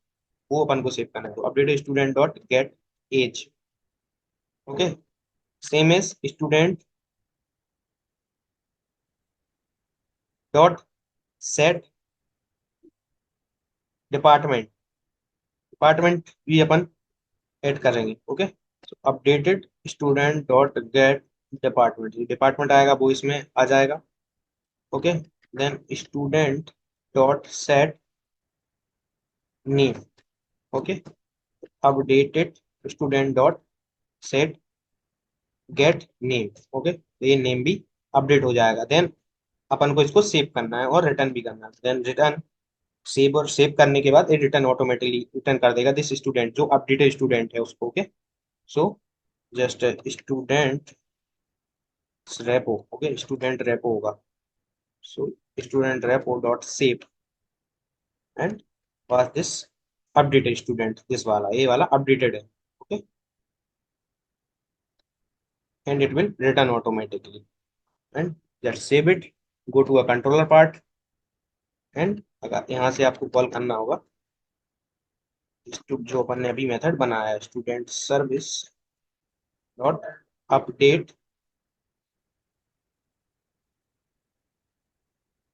वो अपन को सेव करना है, तो updated student dot get age, okay. Same as student dot set department, department भी अपन ऐड करेंगे, okay. Updated student dot get department, department आएगा वो इसमें आ जाएगा, okay. Then student dot set name, okay. Updated student dot set get name, okay, तो ये नेम भी अपडेट हो जाएगा। देन अपन को इसको सेव करना है और रिटर्न भी करना है। देन रिटर्न, सेव, और सेव करने के बाद ये रिटर्न ऑटोमेटिकली रिटर्न कर देगा दिस स्टूडेंट, जो अपडेटेड स्टूडेंट है उसको, okay. So just student repo, okay, student repo होगा, so student repo dot save and pass this updated student, this वाला, ये वाला अपडेटेड है, okay, and it will return automatically. And just save it, go to a controller part, and अगर यहाँ से आपको call करना होगा जो अपन ने अभी मेथड बनाया है, student service dot update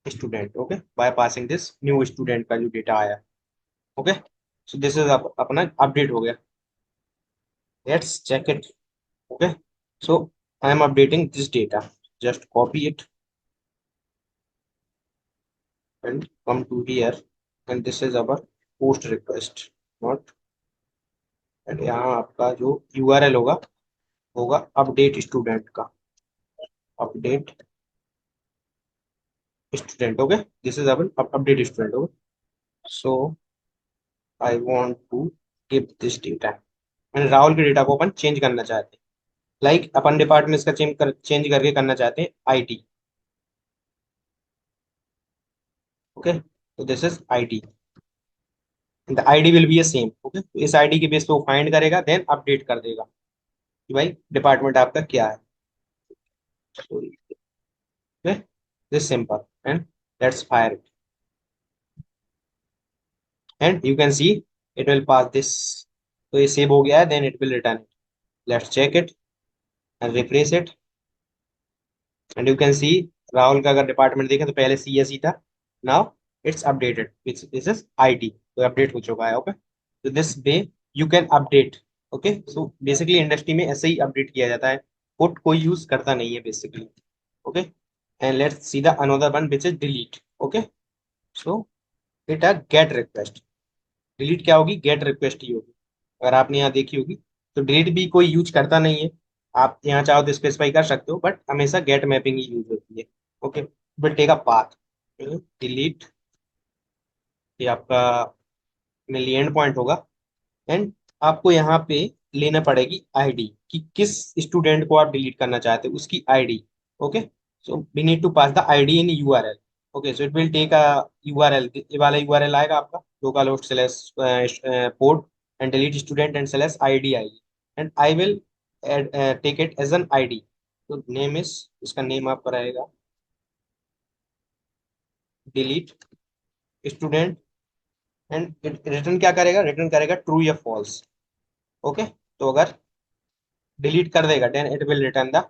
student, okay, by passing this new student का जो डेटा आया, ओके। सो दिस इज अपना अपडेट हो गया। Let's check it, okay. So I am updating this data, just copy it and come to here, and this is our post request, not, and यहाँ आपका जो URL होगा होगा update student का, update student, okay. This is our update student, okay. So I want to give this data, and Rahul के data को अपन change करना चाहते हैं, लाइक अपन डिपार्टमेंट का चेंज करके करना चाहते हैं IT, ओके। तो this is IT, the ID will be same, okay. तो इस ID के बेस पे वो फाइंड करेगा, देन अपडेट कर देगा कि भाई डिपार्टमेंट आपका क्या है, okay, this simple, and let's fire it, and you can see it will pass this, तो ये सेव हो गया है, then it will return it। Let's check it and refresh it, and you can see Rahul का अगर department देखें तो पहले CSE था, now it's updated, this is IT, तो अपडेट हो चुका है, ओके। तो this way you can update, okay. So basically industry में ऐसे ही अपडेट किया जाता है, कोड कोई यूज करता नहीं है basically, okay. And let's see the another one which is delete, okay. So it a get request, delete क्या होगी, गेट रिक्वेस्ट ही होगी, अगर आपने यहाँ देखी होगी। तो डिलीट भी कोई यूज करता नहीं है, आप यहाँ चाहो तो स्पेसिफाई कर सकते हो, बट हमेशा गेट मैपिंग ही यूज होती है, okay. Will take a path, delete, ये आपका मेनली एंड पॉइंट होगा, एंड आपको यहाँ पे लेना पड़ेगी आईडी, कि किस स्टूडेंट को आप डिलीट करना चाहते हो उसकी ID, okay. So we need to pass the ID in URL, okay. So it will take a URL, ये वाला यूआरएल आएगा आपका, local host slash port and delete student and slash ID आएगी, and I will take it as an ID. तो name is, इसका name आपका रहेगा delete student and return क्या करेगा, रिटर्न करेगा ट्रू या फॉल्स। ओके, तो अगर डिलीट कर देगा then it will return the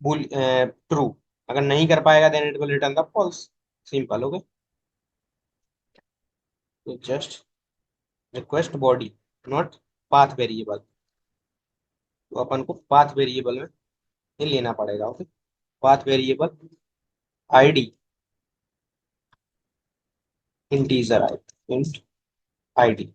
bool true, अगर नहीं कर पाएगा then it will return the false. Simple. Okay, तो just request body not path variable, तो अपन को पाथ वेरिएबल में ये लेना पड़ेगा। Okay, path variable ID integer I int ID.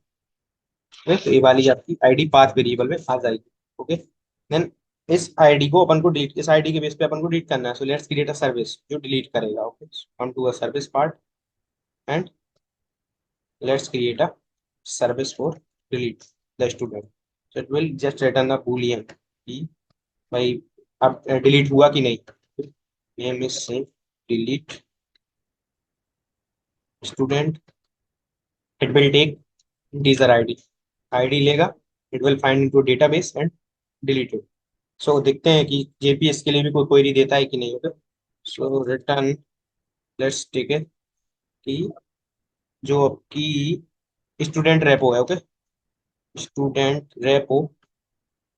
तो ये वाली आपकी आईडी पाथ वेरिएबल में आ जाएगी। ओके, देन इस आईडी को अपन को डिलीट, इस आईडी के बेस पे अपन को डिलीट करना है। So let's create a service जो डिलीट करेगा। Okay, come to a service part and let's create a service for delete the student. So it will just return the boolean कि भाई अब delete हुआ कि नहीं। name is same delete student, it will take integer id लेगा, it will find into database and delete it. So देखते हैं कि JPS के लिए भी कोई क्वेरी देता है कि नहीं। Okay, so return let's take है कि जो आपकी स्टूडेंट रेपो है। Okay, student repo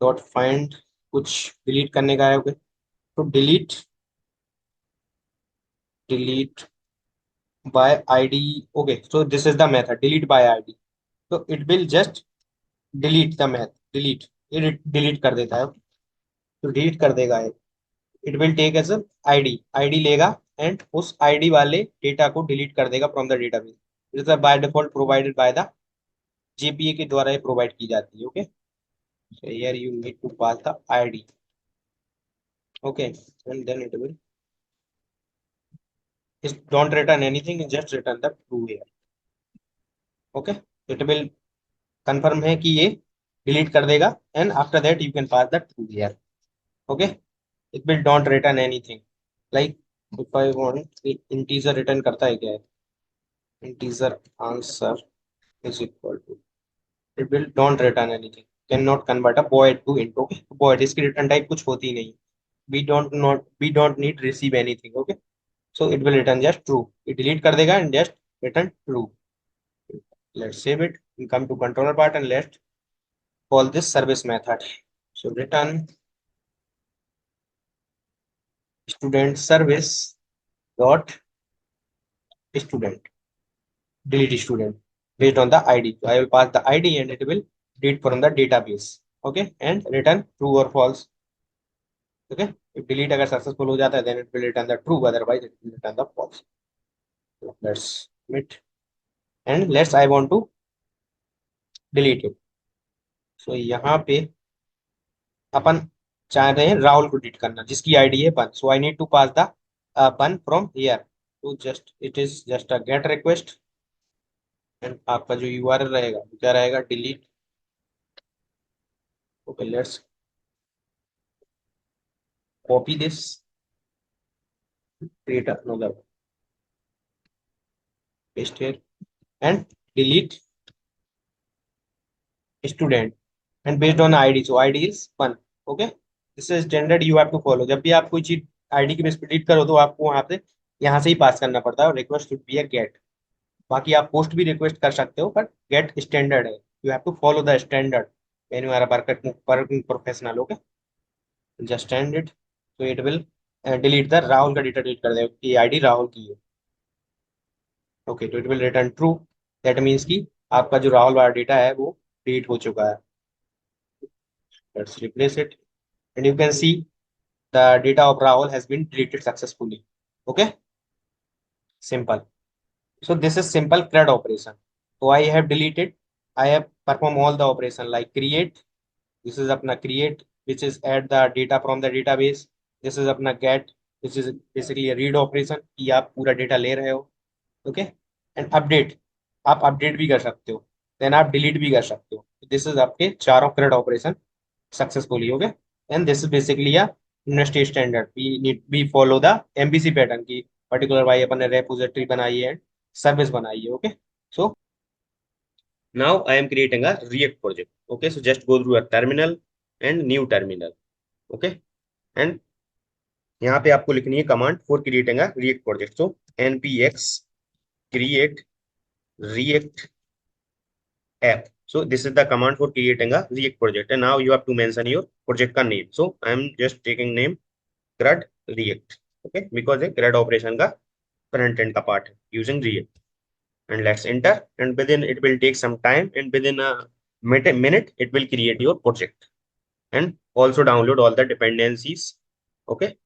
dot find कुछ डिलीट करने का है। ओके, तो delete delete by ID. Okay, so this is the method delete by ID. तो it will just delete the math, delete, ये डिलीट कर देता है। तो डिलीट कर देगा ये, it will take as ID, ID लेगा एंड उस आईडी वाले डेटा को डिलीट कर देगा from the database. It is by default provided by the JPA के द्वारा ये प्रोवाइड की जाती है। Okay, so here you need to pass the id. Okay, and then it will is don't return anything, just return the true here. Okay, it will confirm है कि ये delete कर देगा and after that you can pass the true here. Okay, it will don't return anything, like if I want integer return करता है क्या है, integer answer is equal to, it will don't return anything, cannot convert a void to int. Okay, void इसकी return type कुछ होती नहीं, we don't need receive anything. Okay, so it will return just true, it delete कर देगा and just return true. Let's save it and come to controller part and let's call this service method. So return student service dot student, delete student based on the id. So I will pass the id and it will delete from the database. Okay, and return true or false. Okay, if delete अगर successful हो जाता है then it will return the true, otherwise it will return the false. So let's submit and let's I want to delete it. So यहाँ पे अपन चाह रहे हैं राहुल को डिलीट करना जिसकी आईडी है 1, so I need to pass the 1 from here. तो just it is just a get request and आपका जो यूआरएल रहेगा वो क्या रहेगा, delete. Okay, let's copy this, create another, paste here and delete student and based on ID, so ID is 1। Okay, this is standard you have to follow. जब भी आप कोई चीज आईडी की बेस पे डिलीट करो तो आपको वहां पे यहाँ से ही पास करना पड़ता है और request should be a get. बाकी आप पोस्ट भी रिक्वेस्ट कर सकते हो बट गेट स्टैंडर्ड है, you have to follow the standard when you are working professional. Okay, just standard, तो it will delete the Rahul का डेटा, डिलीट कर देगा कि आईडी राहुल की है। ओके, तो it will return true, that means कि आपका जो राहुल वाला डेटा है वो डिलीट हो चुका है। Let's replace it and you can see the data of Rahul has been deleted successfully. Okay, simple. So this is simple CRUD operation. So I have deleted, I have performed all the operation like create. This is अपना create, which is add the data from the database. This is अपना get, which is basically a read operation कि आप पूरा data ले रहे हो। Okay, and update, आप update भी कर सकते हो, then आप delete भी कर सकते हो। This is आपके चारों CRUD operation successfully। Okay, and this is basically a industry standard, we follow the MVC pattern की particular भाई अपन ने repository बनाई है, service बनाई है। Okay, so now I am creating a React project. Okay, so just go through a terminal and new terminal. Okay, and यहाँ पे आपको लिखनी है command for creating a React project. So npx create React app. So this is the command for creating a React project, and now you have to mention your project ka name. So I'm just taking name CRUD React, okay, because a CRUD operation ka front end ka part using React. And let's enter, and within it will take some time, and within a minute it will create your project and also download all the dependencies. Okay.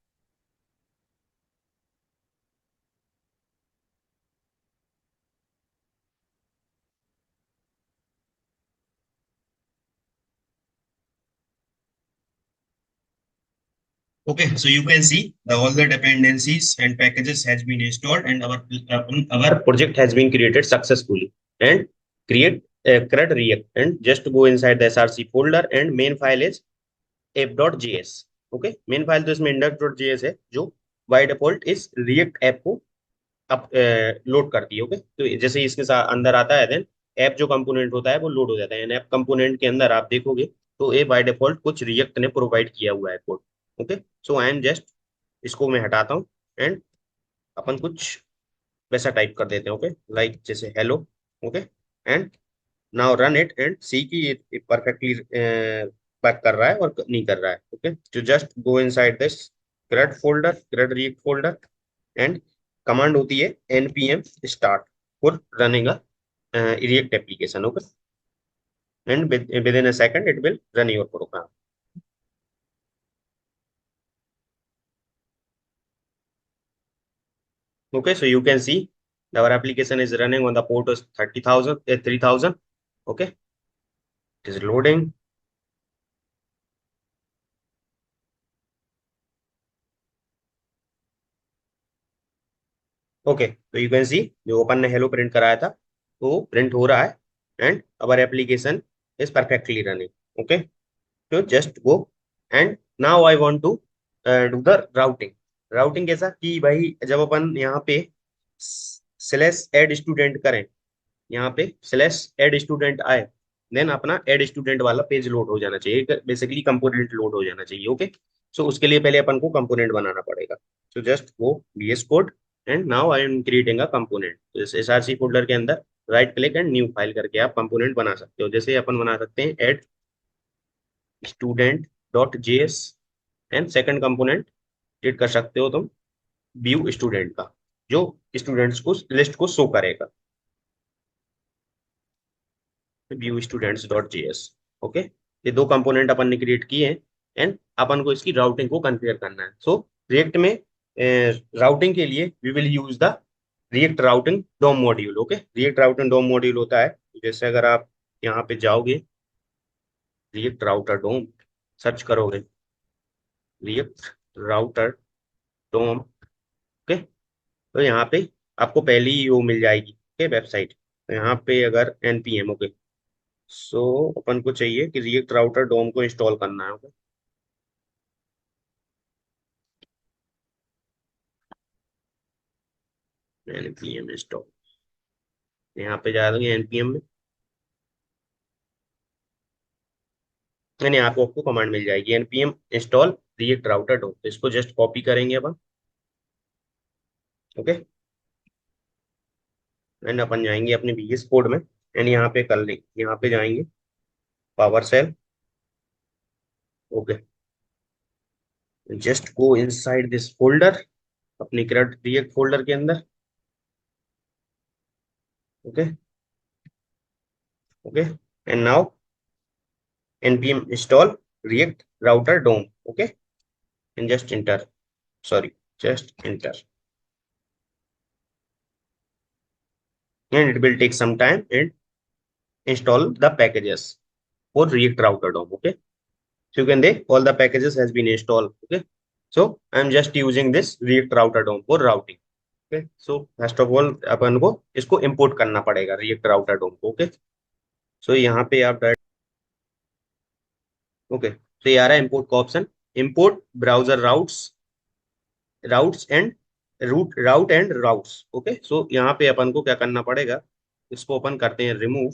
Okay, so you can see all the dependencies and packages has been installed, and our project has been created successfully. And create CRUD React, and just go inside the src folder, and main file is app.js. Okay, main file तो इसमें index.js है, जो by default इस react app को up load करती है। Okay, तो जैसे ही इसके साथ अंदर आता है, देन ऐप जो कंपोनेंट होता है वो लोड हो जाता है। ऐप कंपोनेंट के अंदर आप देखोगे तो ये बाय डिफॉल्ट कुछ रिएक्ट ने प्रोवाइड किया हुआ है code. Okay, so I am just इसको मैं हटाता हूँ, एंड अपन कुछ वैसा टाइप कर देते हैं। ओके, लाइक जैसे hello. Okay, and now run it and see कि ये परफेक्टली पैक कर रहा है और नहीं कर रहा है। ओके, तो just go inside this CRUD folder, CRUD React folder, and command होती है npm start for running a React application. Okay, and within a second it will run your program. Okay, so you can see our application is running on the port of 30,000 3000. Okay, it is loading. Okay, तो you can सी जो अपन ने hello print कराया था वो print हो रहा है, and our application is perfectly running. Okay, तो just go, and now I want to do the routing. Routing कैसा कि भाई जब अपन यहाँ पे स्लैश एड स्टूडेंट करें, यहाँ पे स्लैश एड स्टूडेंट आए, देन अपना एड स्टूडेंट वाला पेज लोड हो जाना चाहिए, बेसिकली कंपोनेंट लोड हो जाना चाहिए। ओके, सो उसके लिए पहले अपन को कंपोनेंट बनाना पड़ेगा। सो just go VS code, and now I am creating a component. तो इस src फोल्डर के अंदर right click and new file करके आप कंपोनेंट बना सकते हो। जैसे अपन बना सकते हैं add student dot JS, and second component create कर सकते हो तुम व्यू स्टूडेंट का, जो स्टूडेंट्स को लिस्ट को शो करेगा, view students dot JS. Okay, ये दो कंपोनेंट अपन ने क्रिएट किए हैं, एंड अपन को इसकी राउटिंग को कॉन्फ़िगर करना है। सो रिएक्ट में राउटिंग के लिए we will use the React routing DOM module. Okay, React routing DOM module होता है, जैसे अगर आप यहाँ पे जाओगे रिएक्ट राउटर डोम सर्च करोगे, रिएक्ट राउटर डोम। ओके, तो यहाँ पे आपको पहली ही वो मिल जाएगी, ओके, वेबसाइट। तो यहाँ पे अगर npm, ओके, सो अपन को चाहिए कि रिएक्ट राउटर डोम को इंस्टॉल करना है। ओके, npm इंस्टॉल, यहाँ पे जा देंगे npm में, यानी आपको कमांड मिल जाएगी npm इंस्टॉल रिएक्ट राउटर डोम। तो इसको जस्ट कॉपी करेंगे अपन। ओके, एंड अपन जाएंगे अपने VS कोड में, एंड यहाँ पे कर लेंगे, यहाँ पे जाएंगे PowerShell. Okay, just go inside this folder, अपनी CRUD रिएक्ट फोल्डर के अंदर। Okay, okay, and now npm install react router dom. Okay, and just enter, sorry, just enter, and it will take some time and install the packages for react router dom. Okay, so you can see all the packages has been installed. Okay, so I'm just using this react router dom for routing. Okay, so first of all अपन को इसको import करना पड़ेगा react router dom को। Okay, so यहाँ पे आप okay, तो ये आ रहा है import का option, import browser routes and route and routes। Okay, so यहाँ पे अपन को क्या करना पड़ेगा, इसको अपन करते हैं रिमूव।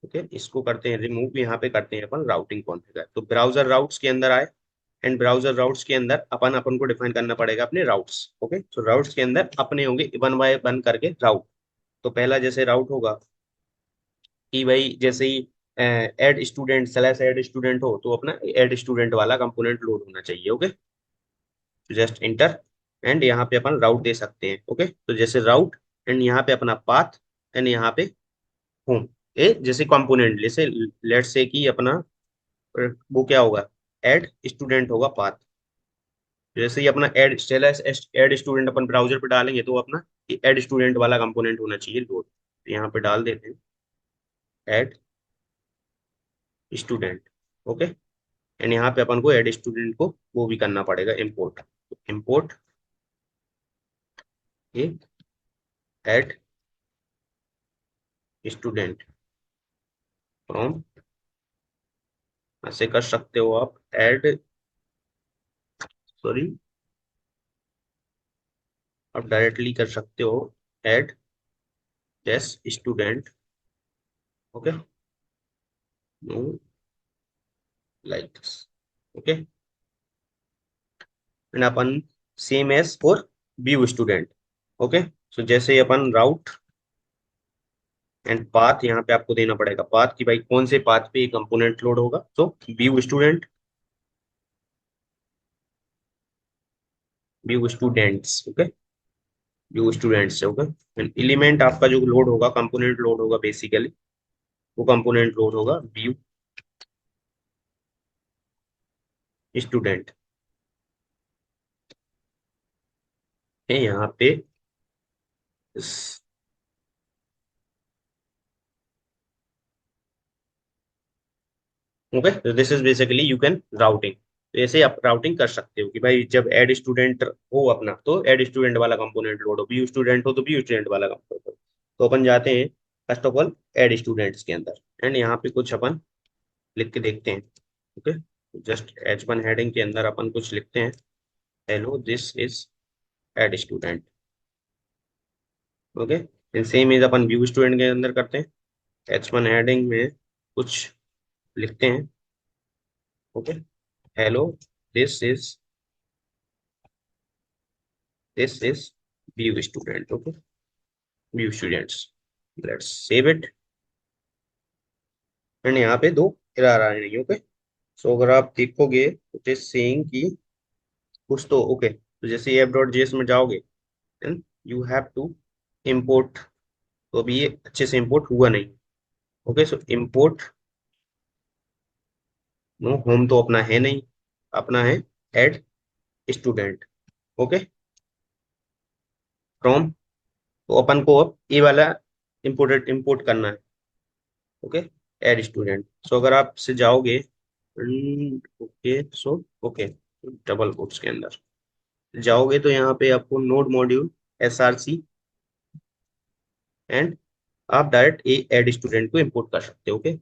ओके, इसको करते हैं रिमूव, यहाँ पे करते हैं अपन राउटिंग कॉन्फ़िगर। तो ब्राउजर राउट्स के अंदर आए, एंड ब्राउजर राउट्स के अंदर अपन को डिफाइन करना पड़ेगा अपने राउट्स। ओके, तो राउट्स के अंदर अपने होंगे वन बाय वन करके राउट। तो पहला जैसे राउट होगा, कि भाई जैसे ही add student slash add student हो तो अपना एड स्टूडेंट वाला कंपोनेंट लोड होना चाहिए। ओके, जस्ट इंटर एंड यहाँ पे अपन राउट दे सकते हैं। ओके, तो जैसे राउट एंड यहाँ पे अपना पाथ एंड यहाँ पे होम, ए जैसे कंपोनेंट जैसे लेट्स से कि अपना वो क्या होगा, एड स्टूडेंट होगा पाथ। जैसे ही अपना एड स्टेलस एड स्टूडेंट अपन ब्राउजर पे डालेंगे तो अपना एड स्टूडेंट वाला कंपोनेंट होना चाहिए लोड। तो यहाँ पे डाल देते हैं एड स्टूडेंट। ओके, एंड यहाँ पे अपन को एड स्टूडेंट को वो भी करना पड़ेगा import. Import add student from, ऐसे कर सकते हो आप एड, सॉरी, आप डायरेक्टली कर सकते हो add test student. Okay, no like this. Okay, and अपन same as for view student. Okay, so जैसे ही अपन राउट एंड पाथ यहाँ पे आपको देना पड़ेगा पाथ कि भाई कौन से पाथ पे ये कंपोनेंट लोड होगा। तो view student, view students. Okay, view students. Okay, and element आपका जो लोड होगा कंपोनेंट लोड होगा बेसिकली, वो कंपोनेंट लोड होगा व्यू स्टूडेंट है यहाँ पे। Okay, this is basically you can routing. तो ऐसे आप राउटिंग कर सकते हो कि भाई जब एड स्टूडेंट हो अपना तो एड स्टूडेंट वाला कंपोनेंट लोड हो, व्यू स्टूडेंट हो तो व्यू स्टूडेंट वाला कंपोनेंट हो। तो अपन जाते हैं first of all add students के अंदर एंड यहाँ पे कुछ अपन लिख के देखते हैं। ओके, जस्ट H1 हेडिंग के अंदर अपन कुछ लिखते हैं, hello this is add student. Okay, same is अपन व्यू स्टूडेंट के अंदर करते हैं, H1 हेडिंग में कुछ लिखते हैं। Okay, hello this is view student. Okay, view students, let's save it and यहाँ पे दो एरर आ रही है। ओके, सो अगर आप देखोगे इट इज सेइंग कि कुछ तो ओके, तो जैसे एप डॉट जेएस में जाओगे then you have to import. तो अभी ये अच्छे से इम्पोर्ट हुआ नहीं। Okay, so import, no home तो अपना है नहीं, अपना है एड स्टूडेंट। ओके, फ्रॉम, तो अपन को अब ये वाला इम्पोर्टेड इम्पोर्ट करना है। Okay, add student. सो अगर आप से जाओगे, okay so okay, double quotes के अंदर जाओगे तो यहाँ पे आपको नोड मॉड्यूल SRC एंड आप डायरेक्ट ए एड स्टूडेंट को इम्पोर्ट कर सकते हो। Okay,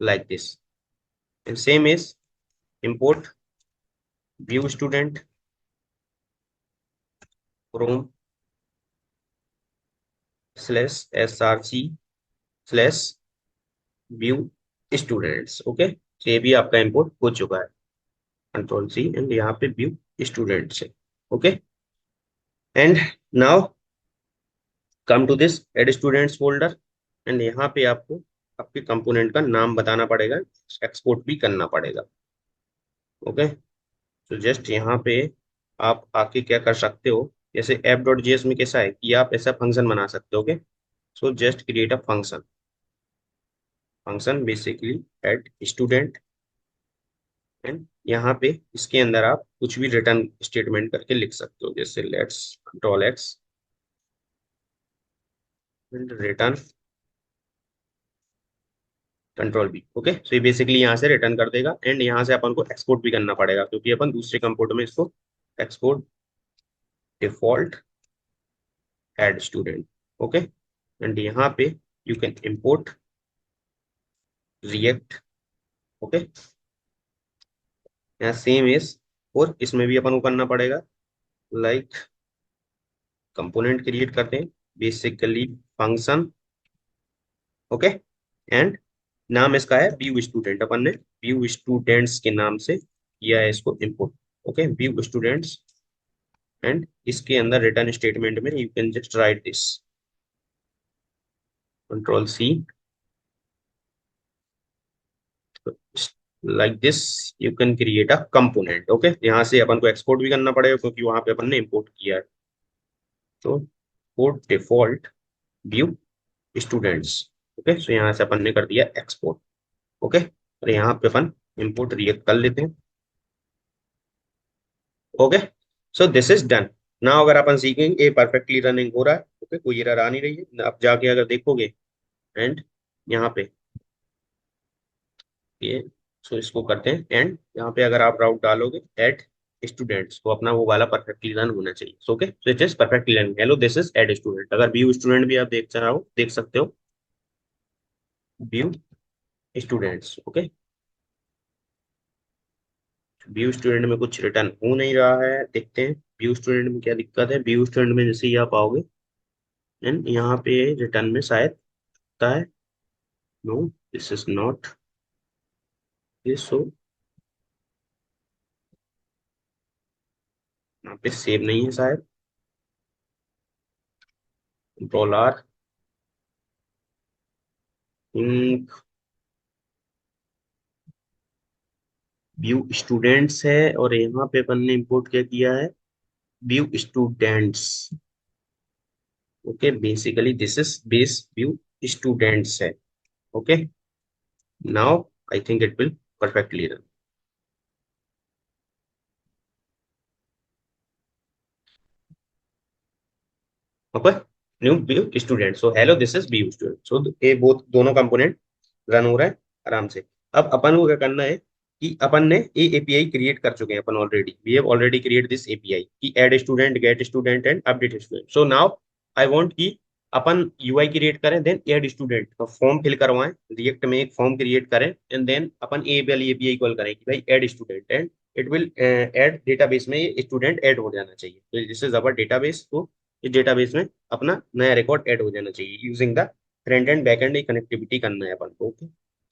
like this and same is import view student from /SRC/ view students. Okay, तो ये भी आपका इम्पोर्ट हो चुका है, कंट्रोल C एंड यहाँ पे व्यू स्टूडेंट्स है। Okay, and now come to this add students folder and यहाँ पे आपको आपके कंपोनेंट का नाम बताना पड़ेगा, एक्सपोर्ट भी करना पड़ेगा। ओके, तो जस्ट यहाँ पे आप आके क्या कर सकते हो, जैसे app.js में कैसा है कि आप ऐसा फंक्शन बना सकते हो। Okay, so just create a function, function basically add student and यहाँ पे इसके अंदर आप कुछ भी रिटर्न स्टेटमेंट करके लिख सकते हो, जैसे let's control X and return control B। Okay, तो ये बेसिकली यहाँ से रिटर्न कर देगा एंड यहाँ से अपन को एक्सपोर्ट भी करना पड़ेगा क्योंकि अपन दूसरे कंपोर्ट में इसको export default add student. Okay, and यहाँ पे you can import React. Okay, यहाँ सेम इज, और इसमें भी अपन को करना पड़ेगा लाइक कंपोनेंट क्रिएट करते हैं बेसिकली फंक्शन। ओके, एंड नाम इसका है व्यू स्टूडेंट, अपन ने व्यू स्टूडेंट्स के नाम से किया है इसको import. Okay, view students and इसके अंदर रिटर्न स्टेटमेंट में you can just right this control C like this you can create a component. Okay, यहाँ से अपन को एक्सपोर्ट भी करना पड़ेगा क्योंकि वहां पे अपन ने इंपोर्ट किया है। तो code default view students. Okay, so यहाँ से अपन ने कर दिया एक्सपोर्ट। ओके, और यहाँ पे अपन इंपोर्ट रिएक्ट कर लेते हैं। Okay, so this is done. Now अगर अपन सीखेंगे ये परफेक्टली रनिंग हो रहा है। ओके, कोई एरर आ नहीं रही है। अब जाके अगर देखोगे एंड यहाँ पे ये, सो इसको करते हैं एंड यहाँ पे अगर आप राउट डालोगे एड स्टूडेंट्स तो अपना वो वाला परफेक्टली रन होना चाहिए। Okay, so it is perfectly run. Hello this is add student. अगर व्यू स्टूडेंट भी आप देख चाहो देख सकते हो, view students. Okay, view student में कुछ रिटर्न हो नहीं रहा है, देखते हैं व्यू स्टूडेंट में क्या दिक्कत है। व्यू स्टूडेंट में जैसे ही आप आओगे एंड यहाँ पे रिटर्न में शायद होता है, no this is not this. So यहाँ पे सेव नहीं है शायद। कंट्रोल आर, व्यू स्टूडेंट्स है और यहाँ पे अपन ने इंपोर्ट क्या किया है, view students. Okay, basically this is base view students है। Okay, now I think it will perfectly run. Okay, new view student. So hello this is view student. So ये बोथ दोनों कंपोनेंट रन हो रहा है आराम से। अब अपन को क्या करना है कि अपन ने ये एपीआई क्रिएट कर चुके हैं अपन already. We have already create this API कि add student, get student and update student. So now I want कि अपन यूआई क्रिएट करें देन ऐड स्टूडेंट का फॉर्म फिल करवाएं, रिएक्ट में एक फॉर्म क्रिएट करें एंड देन अपन ए वाली एपीआई कॉल करें कि भाई add student and it will add database में ये स्टूडेंट ऐड हो जाना चाहिए। तो दिस इज अवर डेटाबेस। तो इस डेटाबेस में अपना नया रिकॉर्ड ऐड हो जाना चाहिए using the front end back and connectivity करना है अपन को। ओके,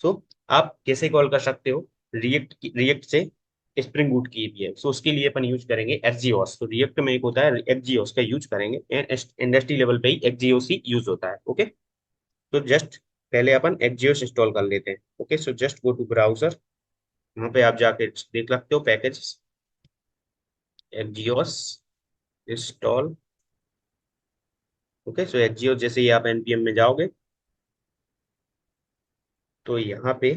सो आप कैसे कॉल कर सकते हो रिएक्ट से स्प्रिंग बूट की एपीआई। सो उसके लिए अपन यूज करेंगे एक्सजीओस। तो रिएक्ट में एक होता है एक्सजीओस का यूज करेंगे एंड इंडस्ट्री लेवल पे ही एक्सजीओस ही यूज होता है। ओके, तो जस्ट पहले अपन एक्सजीओस इंस्टॉल कर लेते हैं। Okay, so just go to browser, वहां पे आप जाके देख सकते हो package axios install. Okay, so axios जैसे ही आप एनपीएम में जाओगे तो यहाँ पे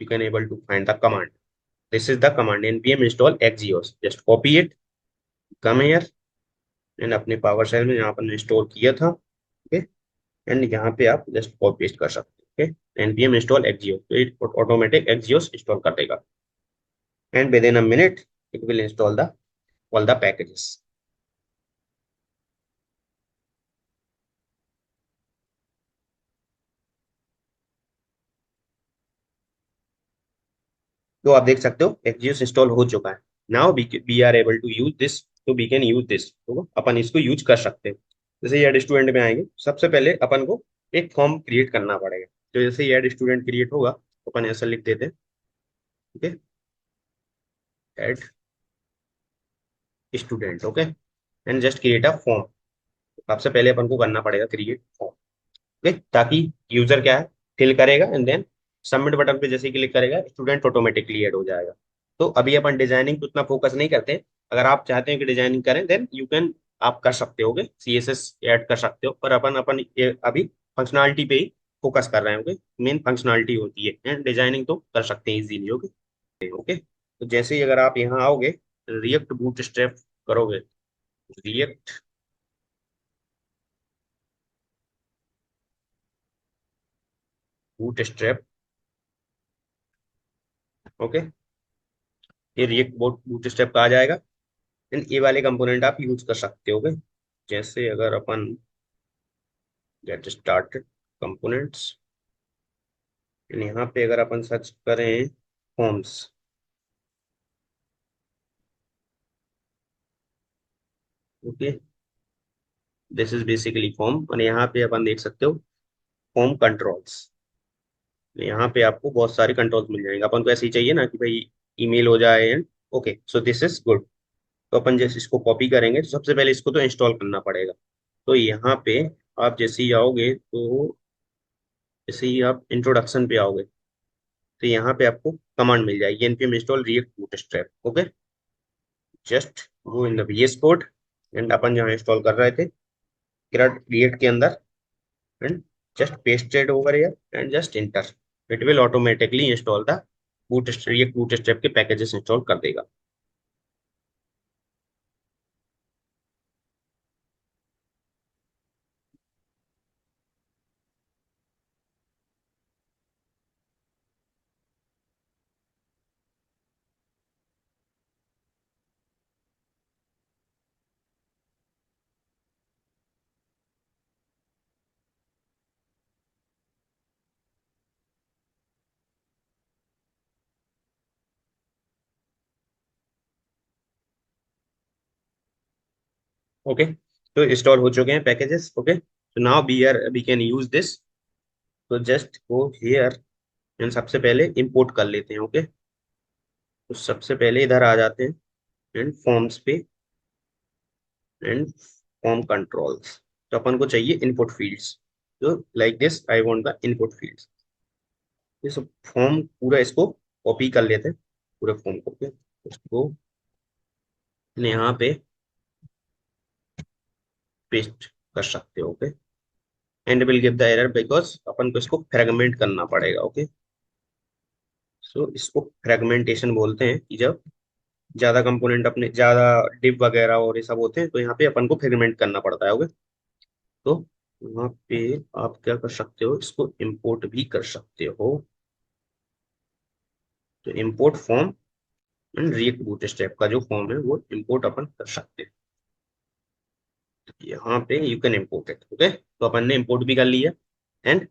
you can able to find the command. This is the command npm install xgeos. Just copy it, come here and अपने पावर शेल में यहाँ पर इंस्टॉल किया था। ओके, एंड यहाँ पे आप जस्ट कॉपी पेस्ट कर सकते हो। ओके, npm install xgeos, तो इट ऑटोमेटिक xgeos इंस्टॉल कर देगा and with in a minute it will install the all the packages. तो आप देख सकते हो एक्सजीएस इंस्टॉल हो चुका है। Now we are able to use this, तो वी कैन यूज दिस। तो अपन इसको यूज कर सकते हैं। जैसे ये एड स्टूडेंट में आएंगे, सबसे पहले अपन को एक फॉर्म क्रिएट करना पड़ेगा। तो जैसे ये एड स्टूडेंट क्रिएट होगा तो अपन ऐसा लिख देते हैं, okay, add student. Okay, and just create a form. सबसे पहले अपन को करना पड़ेगा क्रिएट फॉर्म। ओके, ताकि यूजर क्या है फिल करेगा एंड देन सबमिट बटन पे जैसे क्लिक करेगा स्टूडेंट ऑटोमेटिकली ऐड हो जाएगा। तो अभी अपन डिजाइनिंग पे उतना फोकस नहीं करते हैं। अगर आप चाहते हैं कि डिजाइनिंग करें देन यू कैन, आप कर सकते होगे, सीएसएस ऐड कर सकते हो, पर अपन अपन ये अभी फंक्शनलिटी पे ही फोकस कर रहे होंगे। मेन फंक्शनलिटी होती है एंड डिजाइनिंग तो कर सकते हैं इजीली। ओके, ओके, तो जैसे ही अगर आप यहाँ आओगे रिएक्ट बूट स्ट्रैप करोगे, रिएक्ट बूट स्ट्रैप। ओके, ये रिएक्ट बूट स्ट्रैप का आ जाएगा एंड ये वाले कंपोनेंट आप यूज कर सकते होगे। जैसे अगर अपन गेट स्टार्टेड कंपोनेंट्स, यहाँ पे अगर अपन सर्च करें forms. Okay, this is basically form और यहाँ पे अपन देख सकते हो फॉर्म कंट्रोल्स। यहाँ पे आपको बहुत सारे कंट्रोल्स मिल जाएंगे। अपन को ऐसे ही चाहिए ना कि भाई ईमेल हो जाए and okay, so this is good. तो अपन जैसे इसको कॉपी करेंगे तो सबसे पहले इसको तो इंस्टॉल करना पड़ेगा। तो यहाँ पे आप जैसे ही आओगे तो जैसे ही आप इंट्रोडक्शन पे आओगे, तो यहाँ पे आपको कमांड मिल जाएगी npm install react bootstrap। Okay, just go in the VS code and अपन जहाँ इंस्टॉल कर रहे थे रिएक्ट के अंदर, and just paste it over here and just enter, it will automatically install the react bootstrap के packages install कर देगा। ओके, तो इंस्टॉल हो चुके हैं packages. Okay, so now we can use this, तो जस्ट गो हियर एंड सबसे पहले इंपोर्ट कर लेते हैं। ओके, तो सबसे पहले इधर आ जाते हैं एंड फॉर्म्स पे एंड फॉर्म कंट्रोल्स। तो अपन को चाहिए इनपुट फील्ड्स, तो like this I want the input fields. ये सब फॉर्म पूरा इसको कॉपी कर लेते हैं, पूरे फॉर्म को। ओके, इसको यहाँ पे पेस्ट कर सकते हो। Okay, and will give the error because अपन को इसको फ्रेगमेंट करना पड़ेगा। ओके, सो इसको फ्रेगमेंटेशन बोलते हैं कि जब ज्यादा कंपोनेंट अपने ज्यादा डिव वगैरह और ये सब होते हैं, तो यहाँ पे अपन को फ्रेगमेंट करना पड़ता है। ओके, तो यहाँ पे आप क्या कर सकते हो, इसको इंपोर्ट भी कर सकते हो। तो import form and react bootstrap का जो फॉर्म है वो इंपोर्ट अपन कर सकते हैं। यहाँ पे you can import it. Okay, तो अपन ने इंपोर्ट भी कर लिया and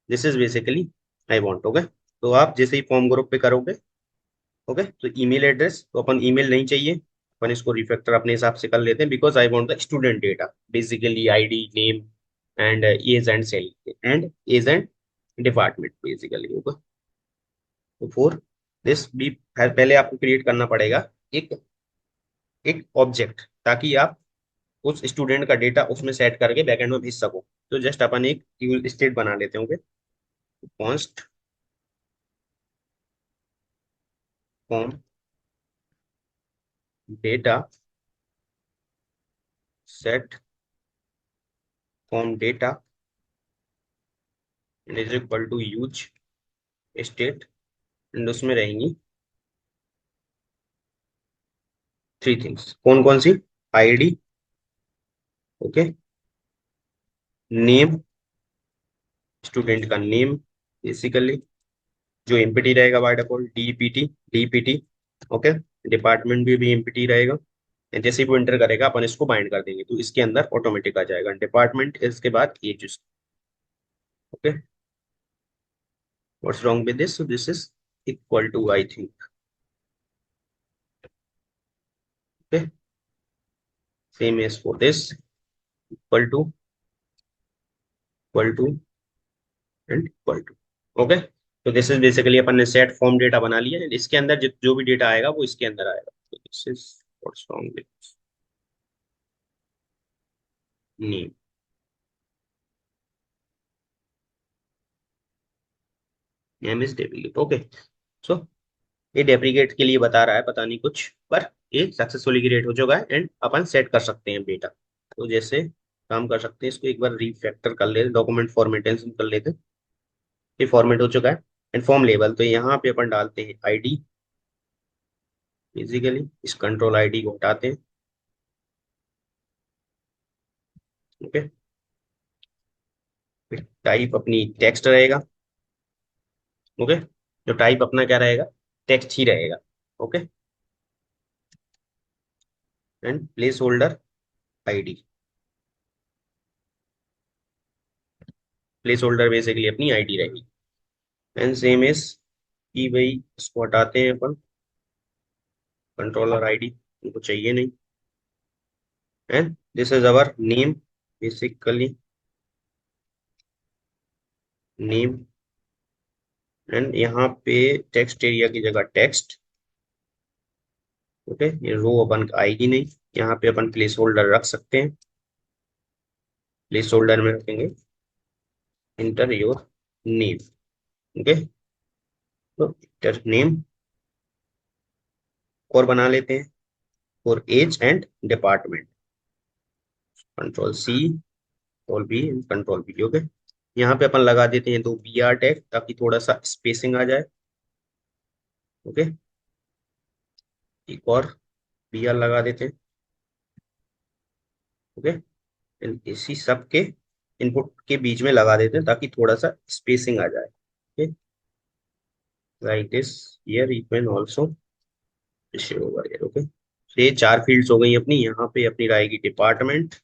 this is basically I want. Okay, तो आप जैसे ही फॉर्म ग्रुप पे करोगे, ओके, तो ईमेल एड्रेस, तो अपन ईमेल नहीं चाहिए, अपन इसको रिफैक्टर अपने हिसाब से कर लेते हैं because I want the student data, basically ID, name and age and salary and age and department basically. Okay, तो फॉर दिस भी पहले आपको क्रिएट करना पड़ेगा एक एक ऑब्जेक्ट, ताकि आप उस स्टूडेंट का डेटा उसमें सेट करके बैकएंड में भेज सको। तो जस्ट अपन एक स्टेट बना लेते होंगे, const form data set form data is equal to use state, and उसमें रहेंगी थ्री थिंग्स। कौन कौन सी? आईडी, ओके, नेम, स्टूडेंट का नेम बेसिकली, जो एमपीटी रहेगा by default DPT DPT. Okay, department भी एमपीटी रहेगा, and जैसे ही वो एंटर करेगा अपन इसको बाइंड कर देंगे, तो इसके अंदर ऑटोमेटिक आ जाएगा डिपार्टमेंट, इसके बाद age. Okay, what's wrong with this? So this is equal to I think. Okay, same as for this, equal to and equal to. Okay, तो दिस इज बेसिकली अपन ने सेट फॉर्म डेटा बना लिया है, इसके अंदर जो भी डेटा आएगा वो इसके अंदर आएगा। तो this is what's wrong with name, name is duplicate. Okay, so ये डेप्लीकेट के लिए बता रहा है, पता नहीं कुछ, पर ये सक्सेसफुली क्रिएट हो चुका है एंड अपन सेट कर सकते हैं डेटा। तो जैसे काम कर सकते हैं, इसको एक बार रिफैक्टर कर लेते, डॉक्यूमेंट फॉर्मेटेशन कर लेते। ये फॉर्मेट हो चुका है एंड फॉर्म लेवल, तो यहाँ पे अपन डालते हैं आईडी, बेसिकली इस कंट्रोल आईडी को हटाते हैं। ओके, टाइप अपनी टेक्स्ट रहेगा। ओके, जो टाइप अपना क्या रहेगा, टेक्स्ट ही रहेगा। Okay, and place holder ID, place holder basically अपनी आईडी रहेगी। एंड सेम इज की वही, इसको हटाते हैं अपन, कंट्रोलर आईडी उनको चाहिए नहीं, and this is our name, basically name, and यहाँ पे टेक्स्ट एरिया की जगह टेक्स्ट। ओके, ये रो अपन आएगी नहीं, यहाँ पे अपन प्लेस होल्डर रख सकते हैं, प्लेस होल्डर में रखेंगे इंटर योर नेम। ओके, तो नेम और बना लेते हैं for age and department, control C, control B and control B. Okay, यहाँ पे अपन लगा देते हैं 2 BR टैग ताकि थोड़ा सा स्पेसिंग आ जाए। ओके, एक और BR लगा देते हैं। ओके, इसी सब के इनपुट के बीच में लगा देते हैं ताकि थोड़ा सा स्पेसिंग आ जाए। Okay, like this, here you can also show over here. Okay, ये 4 फील्ड्स हो गई अपनी। यहाँ पे अपनी रहेगी डिपार्टमेंट,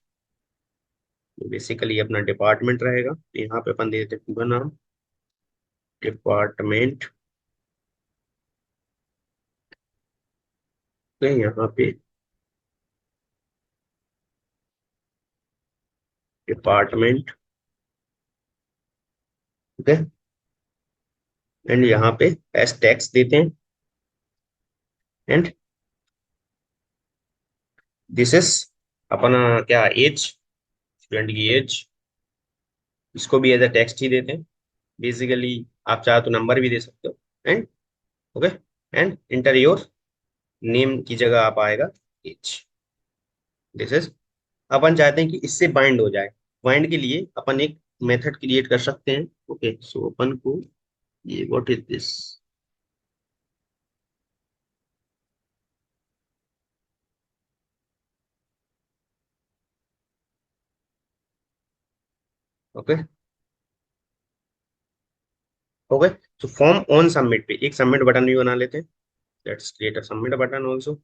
बेसिकली अपना डिपार्टमेंट रहेगा। यहाँ पे अपन दे देते हैं पूरा नाम डिपार्टमेंट। तो यहाँ पे डिपार्टमेंट। ओके, एंड यहाँ पे एस टैक्स देते हैं एंड दिस इज अपना क्या एज, स्टूडेंट की एज, इसको भी एज अ टेक्स्ट ही देते हैं। बेसिकली आप चाहे तो नंबर भी दे सकते हो। And okay, and inter your name की जगह आप आएगा एज। दिस इज, अपन चाहते हैं कि इससे बाइंड हो जाए। बाइंड के लिए अपन एक मेथड क्रिएट कर सकते हैं। ओके, सो अपन को ये what is this. Okay, okay, तो फॉर्म ऑन सबमिट पे एक सबमिट बटन भी बना लेते हैं। Let's create a submit button also.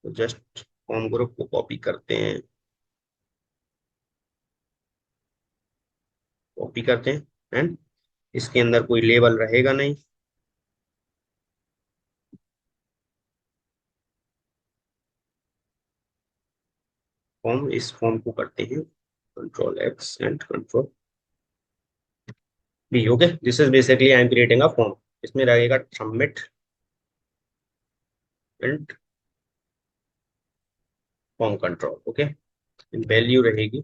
तो जस्ट फॉर्म ग्रुप को कॉपी करते हैं, कॉपी करते हैं एंड इसके अंदर कोई लेबल रहेगा नहीं। फॉर्म, इस फॉर्म को करते हैं control X and control B. Okay, this is basically I am creating a form. इसमें रहेगा submit and form control. Okay, value रहेगी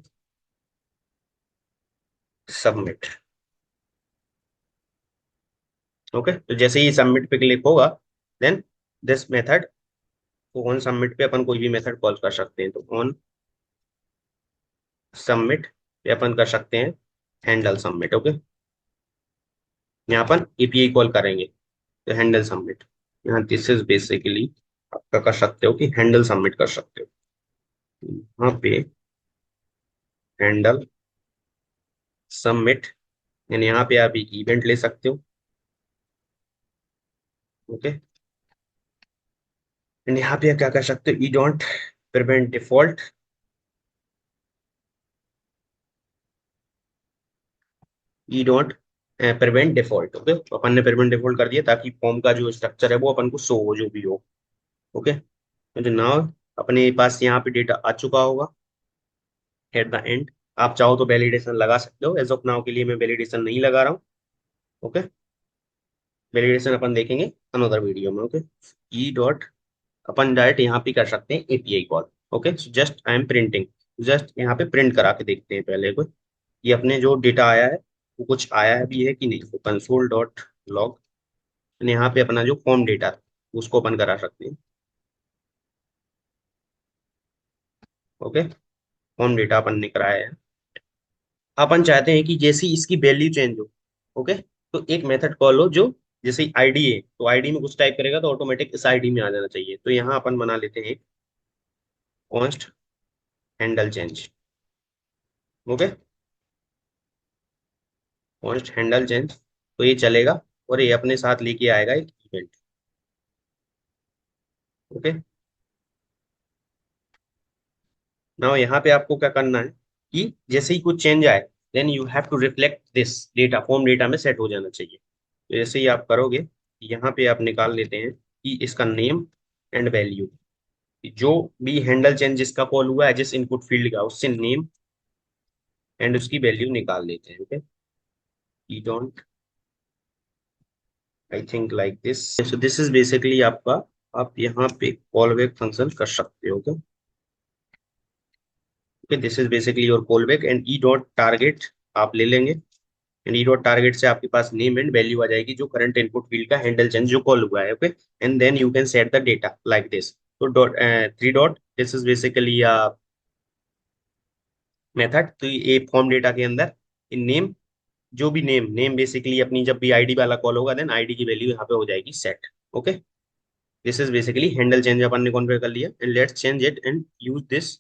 सबमिट। ओके, तो जैसे ही सबमिट पे क्लिक होगा देन दिस मेथड, तो ऑन सबमिट पे अपन कोई भी मेथड कॉल कर सकते हैं। तो ऑन सबमिट पे अपन कर सकते हैं हैंडल सबमिट। ओके, यहाँ पर एपीआई कॉल करेंगे तो हैंडल सबमिट। यहाँ दिस इज बेसिकली आपका कर सकते हो कि हैंडल सबमिट कर सकते हो। यहाँ पे हैंडल सबमिट, यानी यहाँ पे आप एक इवेंट ले सकते हो। ओके, एंड यहाँ पे आप क्या कर सकते हो, e don't prevent default, e don't prevent default. Okay, तो अपन ने प्रिवेंट डिफॉल्ट कर दिया ताकि फॉर्म का जो स्ट्रक्चर है वो अपन को शो हो जो भी हो। ओके, तो नाउ अपने पास यहाँ पे डेटा आ चुका होगा एट द एंड। आप चाहो तो वैलिडेशन लगा सकते हो, एज ऑफ नाउ के लिए मैं वैलिडेशन नहीं लगा रहा हूँ। ओके, वैलिडेशन अपन देखेंगे अनदर वीडियो में। ओके, ई डॉट अपन डायरेक्ट यहाँ पे कर सकते हैं API call. Okay, just I am printing, just यहाँ पे प्रिंट करा के देखते हैं पहले को ये अपने जो डेटा आया है वो कुछ आया है भी है कि नहीं। तो कंसोल डॉट लॉग, यहाँ पे अपना जो फॉर्म डेटा उसको अपन करा सकते हैं। ओके, फॉर्म डेटा अपन ने कराया है। अपन चाहते हैं कि जैसे ही इसकी वैल्यू चेंज हो, ओके, तो एक मेथड कॉल हो जो जैसे आईडी है तो आईडी में कुछ टाइप करेगा तो ऑटोमेटिक इस आईडी में आ जाना चाहिए। तो यहाँ अपन बना लेते हैं const handle change. Okay, const handle change, तो ये चलेगा और ये अपने साथ लेके आएगा एक इवेंट। ओके, नाउ यहाँ पे आपको क्या करना है कि जैसे ही कुछ चेंज आए then you have to reflect this data form data में सेट हो जाना चाहिए। तो जैसे ही आप करोगे यहाँ पे आप निकाल लेते हैं कि इसका नेम एंड वैल्यू, जो भी हैंडल चेंज जिसका कॉल हुआ है जिस इनपुट फील्ड का, उससे नेम एंड उसकी वैल्यू निकाल लेते हैं। Okay, E don't, I think like this. So this is basically आपका, आप यहाँ पे कॉल बैक फंक्शन कर सकते हो। Okay, okay, this is basically your call back and E dot target आप ले लेंगे। एंड ई डॉट टारगेट से आपके पास नेम एंड वैल्यू आ जाएगी जो करंट इनपुट फील्ड का हैंडल चेंज जो कॉल हुआ है, okay. And then you can set the data like this. तो dot three dot, this is basically method. तो ये फॉर्म डेटा के अंदर इन नेम, जो भी नेम नेम बेसिकली अपनी जब भी आईडी वाला कॉल होगा देन आईडी की वैल्यू यहाँ पे हो जाएगी set, okay. This is basically handle change अपन ने कॉन्फ़िगर कर लिया and let's change it and use this.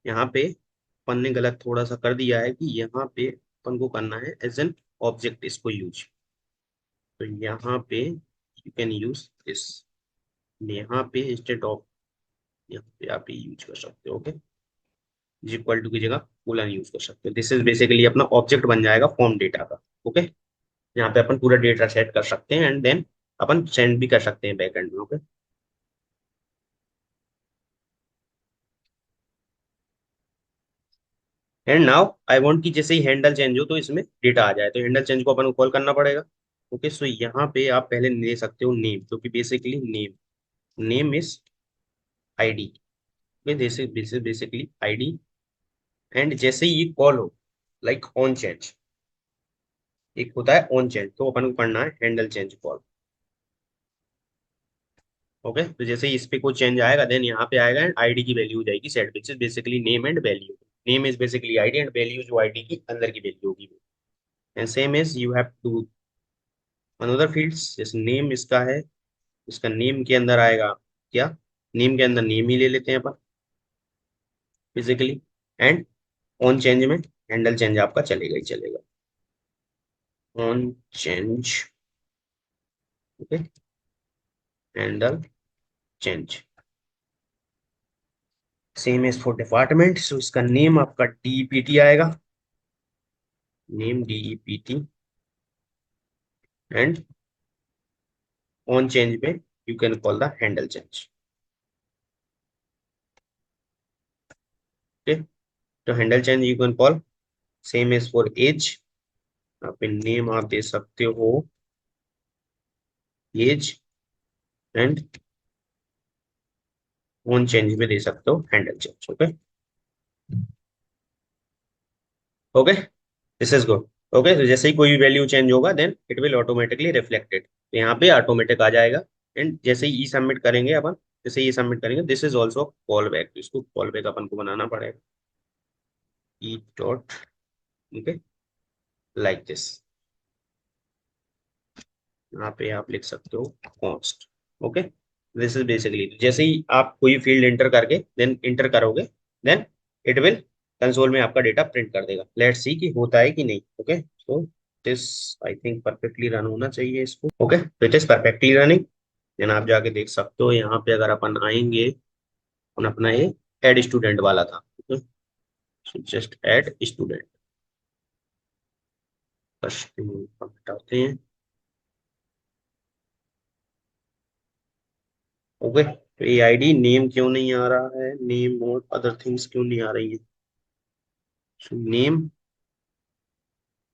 यहाँ पे अपन ने गलत थोड़ा सा कर दिया है कि यहाँ पे अपन को करना है एज एन ऑब्जेक्ट इसको यूज। तो यहाँ पे यू कैन यूज दिस, यहाँ पे इंस्टेड ऑफ, यहाँ पे आप ये यूज कर सकते हो, ओके। इक्वल टू की जगह कूलन यूज कर सकते हो। दिस इज बेसिकली अपना ऑब्जेक्ट बन जाएगा फॉर्म डेटा का, ओके। यहाँ पे अपन पूरा डेटा सेट कर सकते हैं एंड देन अपन सेंड भी कर सकते हैं बैकएंड में, okay. And now I want कि जैसे ही हैंडल चेंज हो तो इसमें डेटा आ जाए, तो हैंडल चेंज को अपन को कॉल करना पड़ेगा, ओके। सो यहाँ पे आप पहले दे सकते हो नेम, जो कि basically name, name is ID, basically ID. And जैसे ही ये कॉल हो लाइक ऑन चेंज, एक होता है ऑन चेंज, तो अपन को करना है हैंडल चेंज कॉल, ओके। तो जैसे ही इस पे कोई चेंज आएगा देन यहाँ पे आएगा एंड आईडी की वैल्यू हो जाएगी set, which is basically name and value. Name is basically ID and value जो आईडी की अंदर की वैल्यू होगी। And same is you have to another fields, जैसे नेम इसका है, इसका नेम के अंदर आएगा क्या, नेम के अंदर नेम ही ले लेते हैं अपन बेसिकली। एंड ऑन चेंज में हैंडल चेंज आपका चलेगा ही चलेगा, on change, okay, handle change. Same is for department, so इसका नेम आपका डीईपीटी आएगा, name DEPT. And on change पे you can call the handle change, okay. तो handle change you can call, same is for age, आप name आप दे सकते हो एज एंड ऑन चेंज में दे सकते हो handle change, okay. Okay, this is good, okay. तो जैसे ही कोई भी वैल्यू चेंज होगा then it will automatically reflected, तो यहाँ पे ऑटोमेटिक आ जाएगा। एंड जैसे ही ई सबमिट करेंगे अपन, जैसे ई सबमिट करेंगे this is also call back, तो इसको कॉल बैक अपन को बनाना पड़ेगा, E dot, okay, like this. यहाँ पे आप लिख सकते हो const, okay. This is basically जैसे ही आप कोई फील्ड एंटर करके देन इंटर करोगे देन इट विल कंसोल में आपका डेटा प्रिंट कर देगा। लेट्स सी कि होता है कि नहीं, okay. So this I think perfectly run होना चाहिए इसको, ओके। तो it is perfectly running. Then आप जाके देख सकते हो यहाँ पे अगर अपन आएंगे, अपन अपना ये एड स्टूडेंट वाला था, okay. So just add student, first हटाते हैं, ओके। तो ये आईडी नेम क्यों नहीं आ रहा है, नेम और अदर थिंग्स क्यों नहीं आ रही है, नेम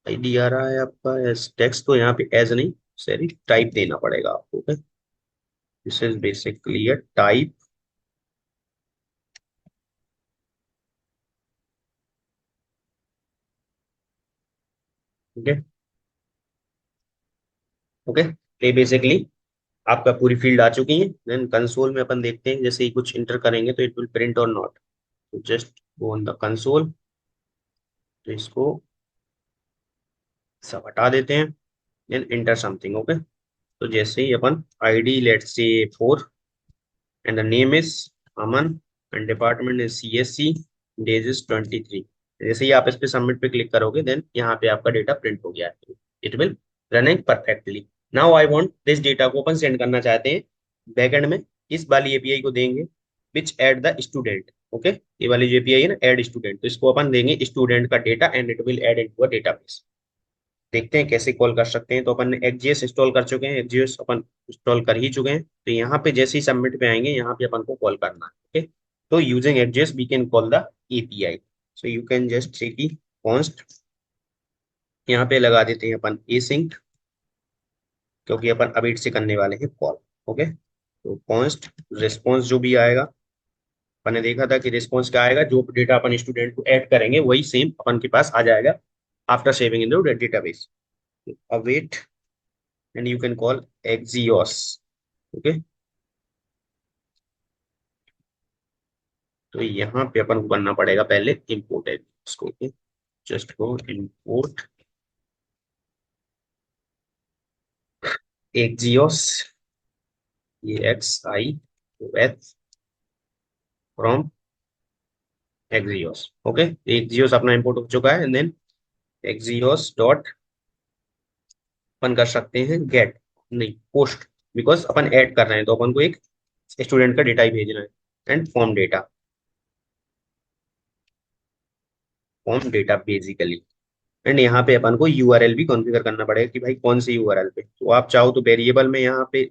आईडी आ रहा है आपका एज टेक्स्ट, तो यहाँ पे एज नहीं सॉरी टाइप देना पड़ेगा आपको, okay. This is basically a type, okay, okay. ये बेसिकली आपका पूरी फील्ड आ चुकी है। देन कंसोल में अपन देखते हैं जैसे ही कुछ इंटर करेंगे तो इट विल प्रिंट और नॉट, तो just go on the console. तो इसको सब हटा देते हैं देन इंटर समथिंग, ओके। तो जैसे ही अपन ID let's say 4 and the name is Aman and department is CSC, days is 23। जैसे ही आप इस पे सबमिट पे क्लिक करोगे देन यहाँ पे आपका डेटा प्रिंट हो गया है, it will running perfectly. Now I want this data को अपन सेंड करना चाहते हैं बैकएंड में, इस वाली एपीआई को देंगे which add the student, okay. ये वाली जो एपीआई है ना एड स्टूडेंट, तो इसको अपन देंगे स्टूडेंट का data and it will add into a database. देखते हैं कैसे कॉल कर सकते हैं। तो अपन ने एक्जीएस इंस्टॉल कर चुके हैं, एक्जीएस अपन इंस्टॉल कर ही चुके हैं। तो यहाँ पे जैसे ही सबमिट पे आएंगे यहाँ पे अपन को कॉल करना है, ओके। तो using axios we can call the API, so you can just say की कॉन्स्ट, यहाँ पे लगा देते हैं अपन एसिंक, क्योंकि अपन अवेट से करने वाले हैं कॉल, ओके। तो कॉन्स्ट रिस्पॉन्स जो भी आएगा, अपन ने देखा था कि रिस्पॉन्स क्या आएगा, जो डेटा अपन स्टूडेंट को ऐड करेंगे वही सेम अपन के पास आ जाएगा after saving in the database. await and you can call Axios. Okay, तो यहाँ पे अपन को करना पड़ेगा पहले इम्पोर्ट Axios को। ओके, जस्ट गो इम्पोर्ट Axios, ये Axios from Axios। Okay, Axios अपना इम्पोर्ट हो चुका है, एंड देन Axios डॉट अपन कर सकते हैं गेट, नहीं पोस्ट, बिकॉज अपन ऐड कर रहे हैं तो अपन को एक स्टूडेंट का डेटा ही भेजना है। And form data basically. And यहाँ पे अपन को यूआरएल भी कॉन्फ़िगर करना पड़ेगा कि भाई कौन सी यूआरएल पे, तो आप चाहो तो वेरिएबल में यहाँ पे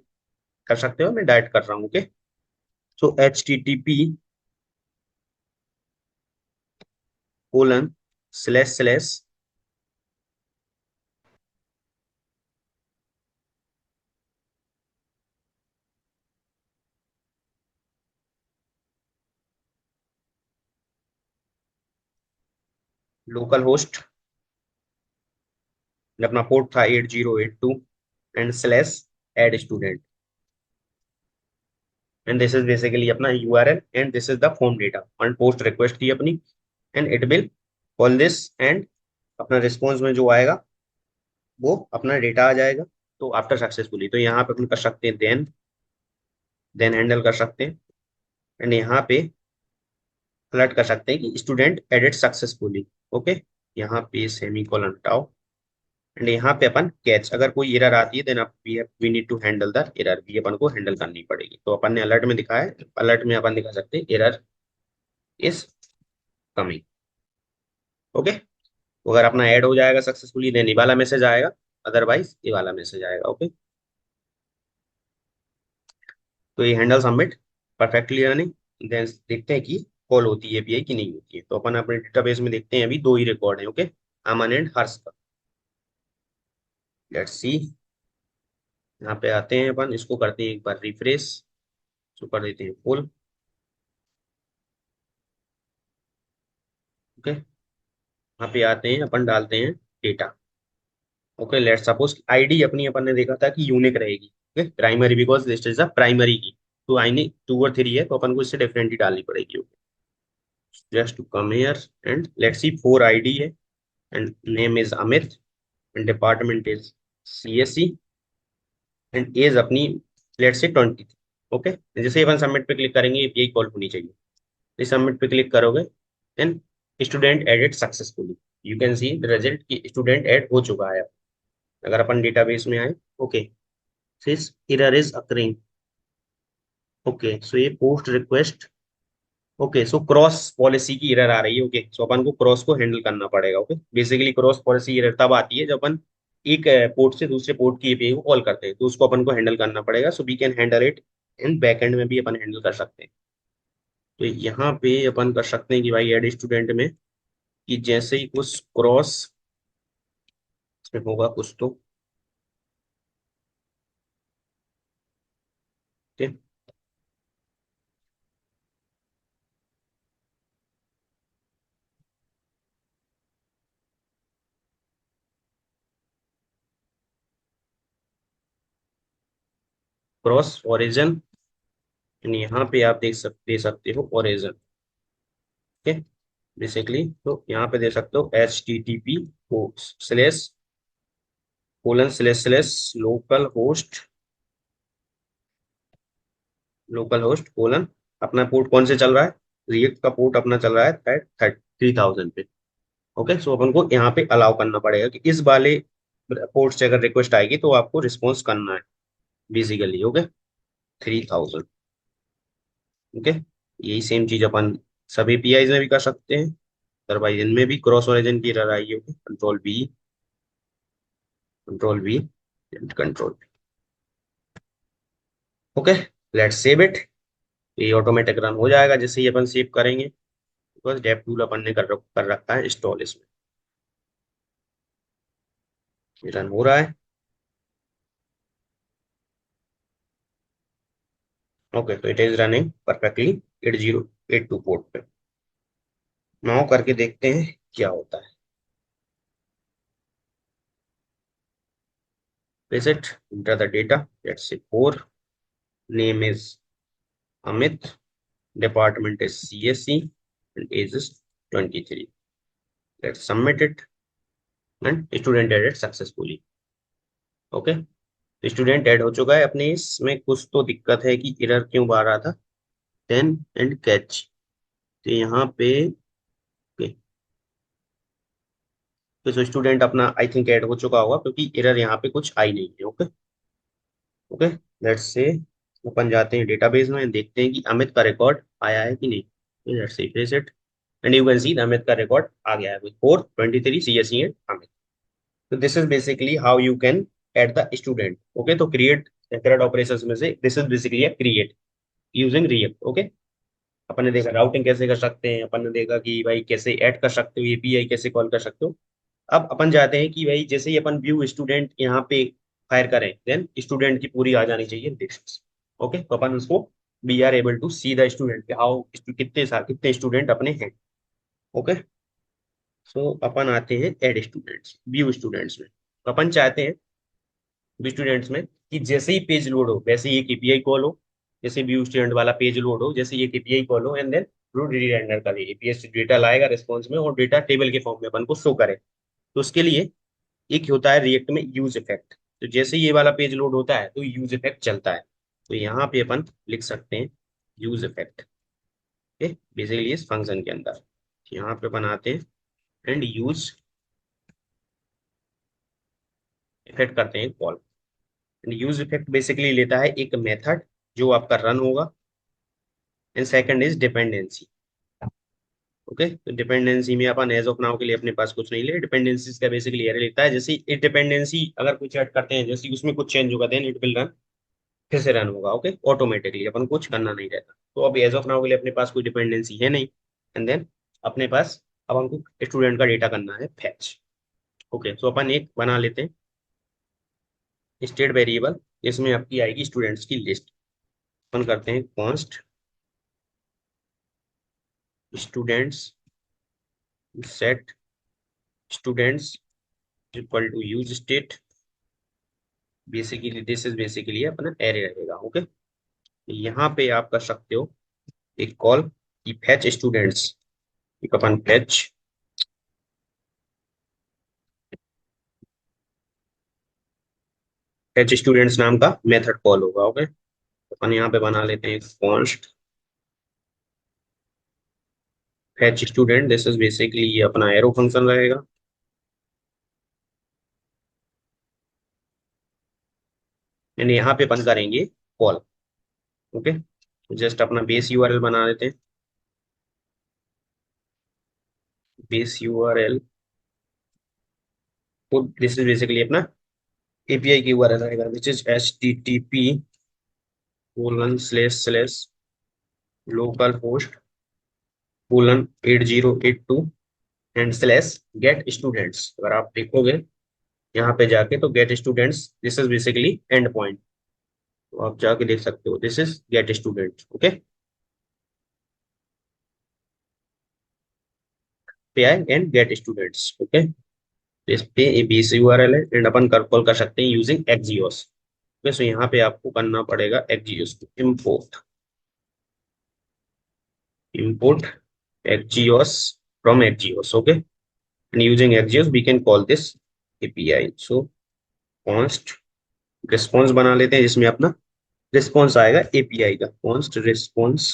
कर सकते हो, मैं डायरेक्ट कर रहा हूँ। Okay, so http:// local host, अपना पोर्ट था 8082, and slash add student, and this is basically अपना URL, and this is the form data and post request थी अपनी, and it will call this, and अपना response में जो आएगा वो अपना डेटा आ जाएगा। तो आफ्टर सक्सेसफुली, तो यहाँ पे अपन कर सकते हैं देन हैंडल कर सकते हैं, एंड यहाँ पे अलर्ट कर सकते हैं कि स्टूडेंट एडिट सक्सेसफुली। ओके, यहाँ पे सेमी कॉलन हटाओ, एंड यहाँ पे अपन कैच, अगर कोई एरर आती है देन आप we need to handle the error, भी अपन को हैंडल करनी पड़ेगी। तो अपन ने अलर्ट में दिखाया है, अलर्ट में अपन दिखा सकते हैं एरर इज कमिंग। ओके, तो अगर अपना ऐड हो जाएगा सक्सेसफुली देन ये वाला मैसेज आएगा, अदरवाइज ये वाला मैसेज आएगा। ओके, तो ये handle submit perfectly running, then देखते हैं कि कॉल होती है एपीआई की नहीं होती है। तो अपन अपने डेटाबेस में देखते हैं, अभी दो ही रिकॉर्ड है। ओके, अमन एंड हर्ष का। लेट्स सी, यहाँ पे आते हैं अपन, इसको करते हैं एक बार रिफ्रेश, तो कर देते हैं फुल। ओके, यहाँ पे आते हैं अपन, डालते हैं data. Okay, let suppose ID अपनी अपन ने देखा था कि यूनिक रहेगी। Okay, primary, because this is a primary की, तो आई 2 और 3 है तो अपन को इससे डिफरेंट ही डालनी पड़ेगी। Okay, just to come here and let's see, 4 ID है, and name is Amit, and department is CSC, and age अपनी लेट्स से 20। ओके, जैसे ही अपन सबमिट पे क्लिक करेंगे यही कॉल होनी चाहिए। इस सबमिट पे क्लिक करोगे then student added successfully, you can see the result कि स्टूडेंट ऐड हो चुका है। अगर अपन डेटाबेस में आए, okay, this error is occurring. Okay, so ये post request, okay, so cross policy की एरर आ रही है। ओके, सो अपन को क्रॉस को हैंडल करना पड़ेगा। Okay, basically cross policy error तब आती है जब अपन एक पोर्ट से दूसरे पोर्ट की एपीआई को कॉल करते हैं, तो उसको अपन को हैंडल करना पड़ेगा। So we can handle it in back end में भी अपन हैंडल कर सकते हैं। तो यहाँ पे अपन कर सकते हैं कि भाई एड स्टूडेंट में, कि जैसे ही कुछ क्रॉस होगा कुछ तो, ठीक, क्रॉस ओरिजिन, यहाँ पे आप दे सकते हो ओरिजिन। ठीक है, बेसिकली तो यहाँ पे दे सकते हो HTTP slash colon slash slash local host colon, अपना पोर्ट कौन से चल रहा है, रिएक्ट का पोर्ट अपना चल रहा है 3000 पे। ओके, सो अपन को यहाँ पे अलाउ करना पड़ेगा कि इस वाले पोर्ट से अगर रिक्वेस्ट आएगी तो आपको रिस्पॉन्स करना है बेसिकली। ओके, 3000। ओके, यही सेम चीज अपन सभी पीआईज में भी कर सकते हैं, अदरवाइज इनमें भी क्रॉस ओरिजिन की एरर आई होगी। Control B and control. Okay, let's save it. ये ऑटोमेटिक रन हो जाएगा जैसे ही अपन सेव करेंगे, बिकॉज डेव टूल अपन ने कर रखा है इंस्टॉल इसमें। रन हो रहा है। ओके, तो it is running perfectly 8082 port पे। नाउ करके देखते हैं क्या होता है। Is it? Enter the data. Let's say 4. Name is Amit. Department is CSE. And age is 23. Let's submit it. And student added successfully. Okay, student add हो चुका है। अपने इसमें कुछ तो दिक्कत है कि एरर क्यों आ रहा था। 10 एंड कैच। तो यहाँ पे okay, तो स्टूडेंट अपना आई थिंक ऐड हो चुका होगा, क्योंकि एरर यहाँ पे कुछ आई नहीं है। ओके ओके, लेट्स से अपन जाते हैं डेटाबेस में, देखते हैं कि अमित का रिकॉर्ड आया है कि नहीं। Let's say refresh it and you can सी अमित का रिकॉर्ड आ गया है विद 423 CSE एंड अमित। तो this is basically how you can add the student. Okay, तो क्रिएट सेपरेट ऑपरेशंस में से this is basically create using React. Okay, अपन ने देखा राउटिंग कैसे कर सकते हैं, अपन ने देखा कि भाई कैसे ऐड कर सकते हो, एपीआई कैसे कॉल कर सकते हो। अब अपन चाहते हैं कि भाई जैसे ही अपन व्यू स्टूडेंट यहाँ पे फायर करें, देन स्टूडेंट की पूरी आ जानी चाहिए लिस्ट। ओके, तो अपन उसको we are able to see the student, how कितने स्टूडेंट अपने हैं। ओके, सो अपन आते हैं एड स्टूडेंट्स, व्यू स्टूडेंट्स में। तो अपन चाहते हैं स्टूडेंट्स में कि जैसे ही पेज लोड हो वैसे ही एक एपीआई कॉल हो। जैसे व्यू स्टूडेंट वाला पेज लोड हो, जैसे ही एक एपीआई कॉल हो, एंड देन रूट रीरेंडर करे, एपीआई से डेटा लाएगा रिस्पॉन्स में और डेटा टेबल के फॉर्म में अपन को शो करे। तो उसके लिए एक होता है रिएक्ट में यूज इफेक्ट। तो जैसे ये वाला पेज लोड होता है तो यूज इफेक्ट चलता है। तो यहाँ पे अपन लिख सकते हैं यूज इफेक्ट। बेसिकली इस फंक्शन के अंदर यहाँ पे बनाते हैं एंड यूज इफेक्ट करते हैं call. And use effect basically लेता है एक मेथड जो आपका रन होगा, and second is dependency. Okay, तो डिपेंडेंसी में अपन एज ऑफ नाउ के लिए अपने पास कुछ नहीं ले। डिपेंडेंसीज का बेसिकली एरे लेता है, जैसे एक डिपेंडेंसी अगर कुछ ऐड करते हैं, जैसे उसमें कुछ चेंज होगा, देन इट विल रन, फिर से रन होगा। ओके, ऑटोमेटिकली अपन कुछ करना नहीं रहता। तो अब एज ऑफ नाउ के लिए अपने पास कोई डिपेंडेंसी है नहीं, एंड देन अपने पास अब हमको स्टूडेंट का डेटा करना है फैच। ओके, तो अपन एक बना लेते हैं स्टेट वेरिएबल, इसमें आपकी आएगी स्टूडेंट्स की लिस्ट। अपन करते हैं const students set students equal to use state. Basically this is basically अपना एरे रहेगा। ओके, यहाँ पे आप कर सकते हो एक कॉल की फैच स्टूडेंट्स। एक अपन फैच स्टूडेंट्स नाम का मेथड कॉल होगा। ओके, अपन यहाँ पे बना लेते हैं const fetch student. This is basically ये अपना एरो फंक्शन रहेगा। एंड यहाँ पे अपन करेंगे कॉल। ओके, जस्ट अपना बेस यूआरएल बना लेते हैं। बेस यूआरएल, तो दिस इज बेसिकली अपना एपीआई की यूआरएल रहेगा, which is http colon slash slash local host colon 8082 and slash gate students. अगर आप देखोगे यहाँ पे जाके तो gate students, this is basically and point. तो आप जाके देख सकते हो this is get students. Okay, पे आई एंड गेट स्टूडेंट्स। ओके, इस पे ए बेस यूआरएल है एंड अपन कर कॉल कर सकते हैं यूजिंग एक्जियोस। ओके, सो यहाँ पे आपको करना पड़ेगा एक्जियोस को import, import axios from axios. Okay, and using axios we can call this API. So const response बना लेते हैं, जिसमें अपना रिस्पॉन्स आएगा एपीआई का। const response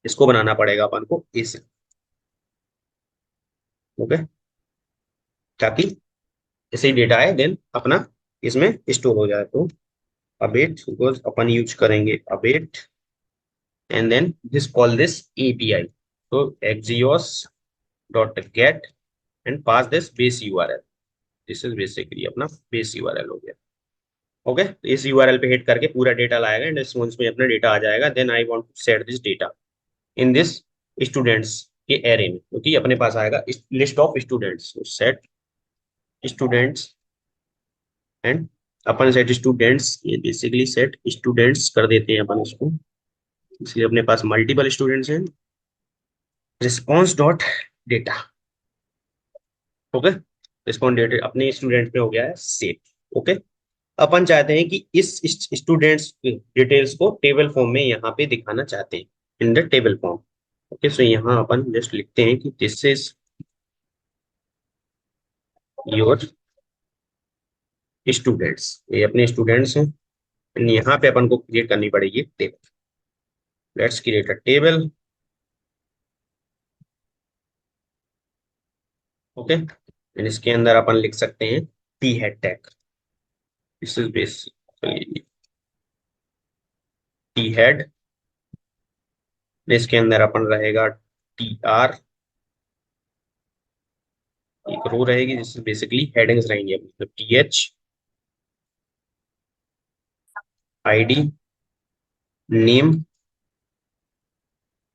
इसको बनाना पड़ेगा अपन को इस। ओके, ताकि जैसे ही डेटा आए देन अपना इसमें स्टोर हो जाए। तो अबेट, बिकॉज अपन यूज करेंगे await, and then this call this API. तो axios dot get and pass this base URL. This is basically अपना बेस यूआरएल हो गया। ओके, तो इस यूआरएल पे हिट करके पूरा डेटा लाएगा एंड रिस्पॉन्स में अपना डेटा आ जाएगा। Then I want to set this data in this students के एरे में, क्योंकि अपने पास आएगा लिस्ट ऑफ स्टूडेंट्स। तो सेट स्टूडेंट्स एंड अपन सेट स्टूडेंट्स, ये बेसिकली सेट स्टूडेंट्स कर देते हैं अपन इसको, इसलिए अपने पास मल्टीपल स्टूडेंट्स हैं। Response dot data. Okay, response data अपने स्टूडेंट पे हो गया है सेट। ओके, अपन चाहते हैं कि इस स्टूडेंट्स डिटेल्स को टेबल फॉर्म में यहाँ पे दिखाना चाहते हैं, in the table form. Okay, so यहाँ अपन जस्ट लिखते हैं कि दिस इज योर स्टूडेंट्स, ये अपने स्टूडेंट्स हैं। And यहाँ पे अपन को क्रिएट करनी पड़ेगी table. Let's create a table. Okay, and इसके अंदर अपन लिख सकते हैं T head tag. This is basically T head. इसके अंदर अपन रहेगा टी आर, एक रो रहेगी जिससे बेसिकली हेडिंग्स रहेंगे, मतलब T H, ID, name,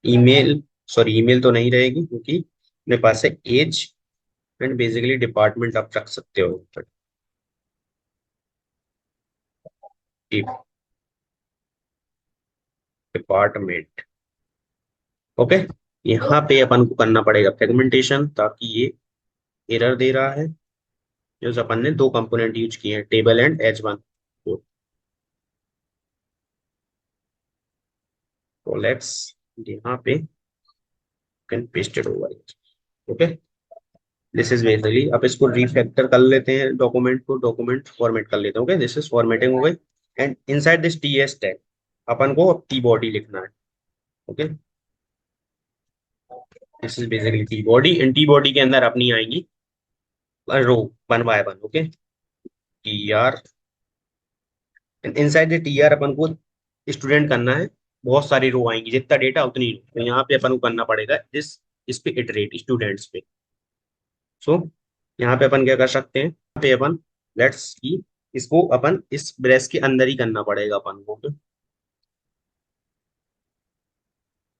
email, sorry email तो नहीं रहेगी क्योंकि मेरे पास है एज, एंड बेसिकली डिपार्टमेंट आप रख सकते हो, डिपार्टमेंट। ओके, यहाँ पे अपन को करना पड़ेगा फ्रेगमेंटेशन, ताकि ये एरर दे रहा है। जो अपन ने दो कंपोनेंट यूज किए हैं, टेबल एंड एच वन, तो कोलेक्स यहाँ पे can pasted over. Okay, this is basically, अब इसको रिफैक्टर कर लेते हैं, डॉक्यूमेंट को डॉक्यूमेंट फॉर्मेट कर लेते हैं। ओके, दिस इज फॉर्मेटिंग हो गई, and inside this T S tag अपन को अब टी बॉडी लिखना है। Okay, this is basically T body, and T body के अंदर अपनी आएंगी row one by one. Okay, T R, inside the T R अपन को स्टूडेंट करना है, बहुत सारी रो आएंगी, जितना डेटा उतनी रो, तो यहाँ पे अपन को करना पड़ेगा इस पे इटरेट स्टूडेंट्स पे। सो यहाँ पे अपन क्या कर सकते हैं, यहाँ पे अपन लेट्स की इसको अपन इस ब्रेस के अंदर ही करना पड़ेगा अपन को।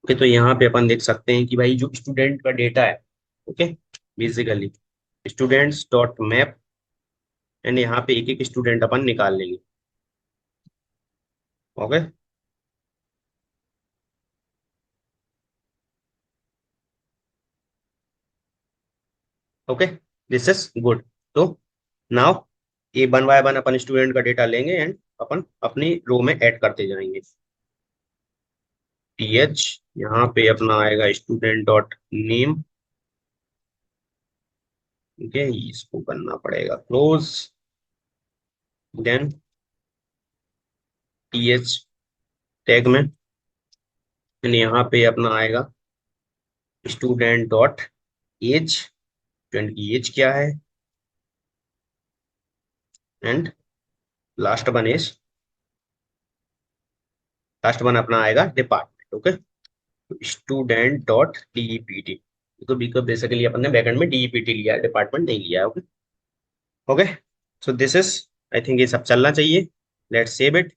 ओके, तो यहाँ पे अपन देख सकते हैं कि भाई जो स्टूडेंट का डेटा है, okay, basically students dot map, and यहाँ पे एक एक स्टूडेंट अपन निकाल लेंगे। Okay, okay, this is good. तो नाउ ये one by one upon student का डेटा लेंगे, एंड अपन अपनी रो में ऐड करते जाएंगे। टी एच, यहाँ पे अपना आएगा स्टूडेंट डॉट नेम। ठीक है, इसको करना पड़ेगा close, then T H tag में, एंड यहाँ पे अपना आएगा स्टूडेंट डॉट एज, स्टूडेंट की एज क्या है, and last one is, last one अपना आएगा department. Okay, student dot DEPT, तो बेसिकली अपन ने बैकएंड में डीईपीटी लिया है, डिपार्टमेंट नहीं लिया है। Okay, okay, so this is, I think ये सब चलना चाहिए। Let's save it,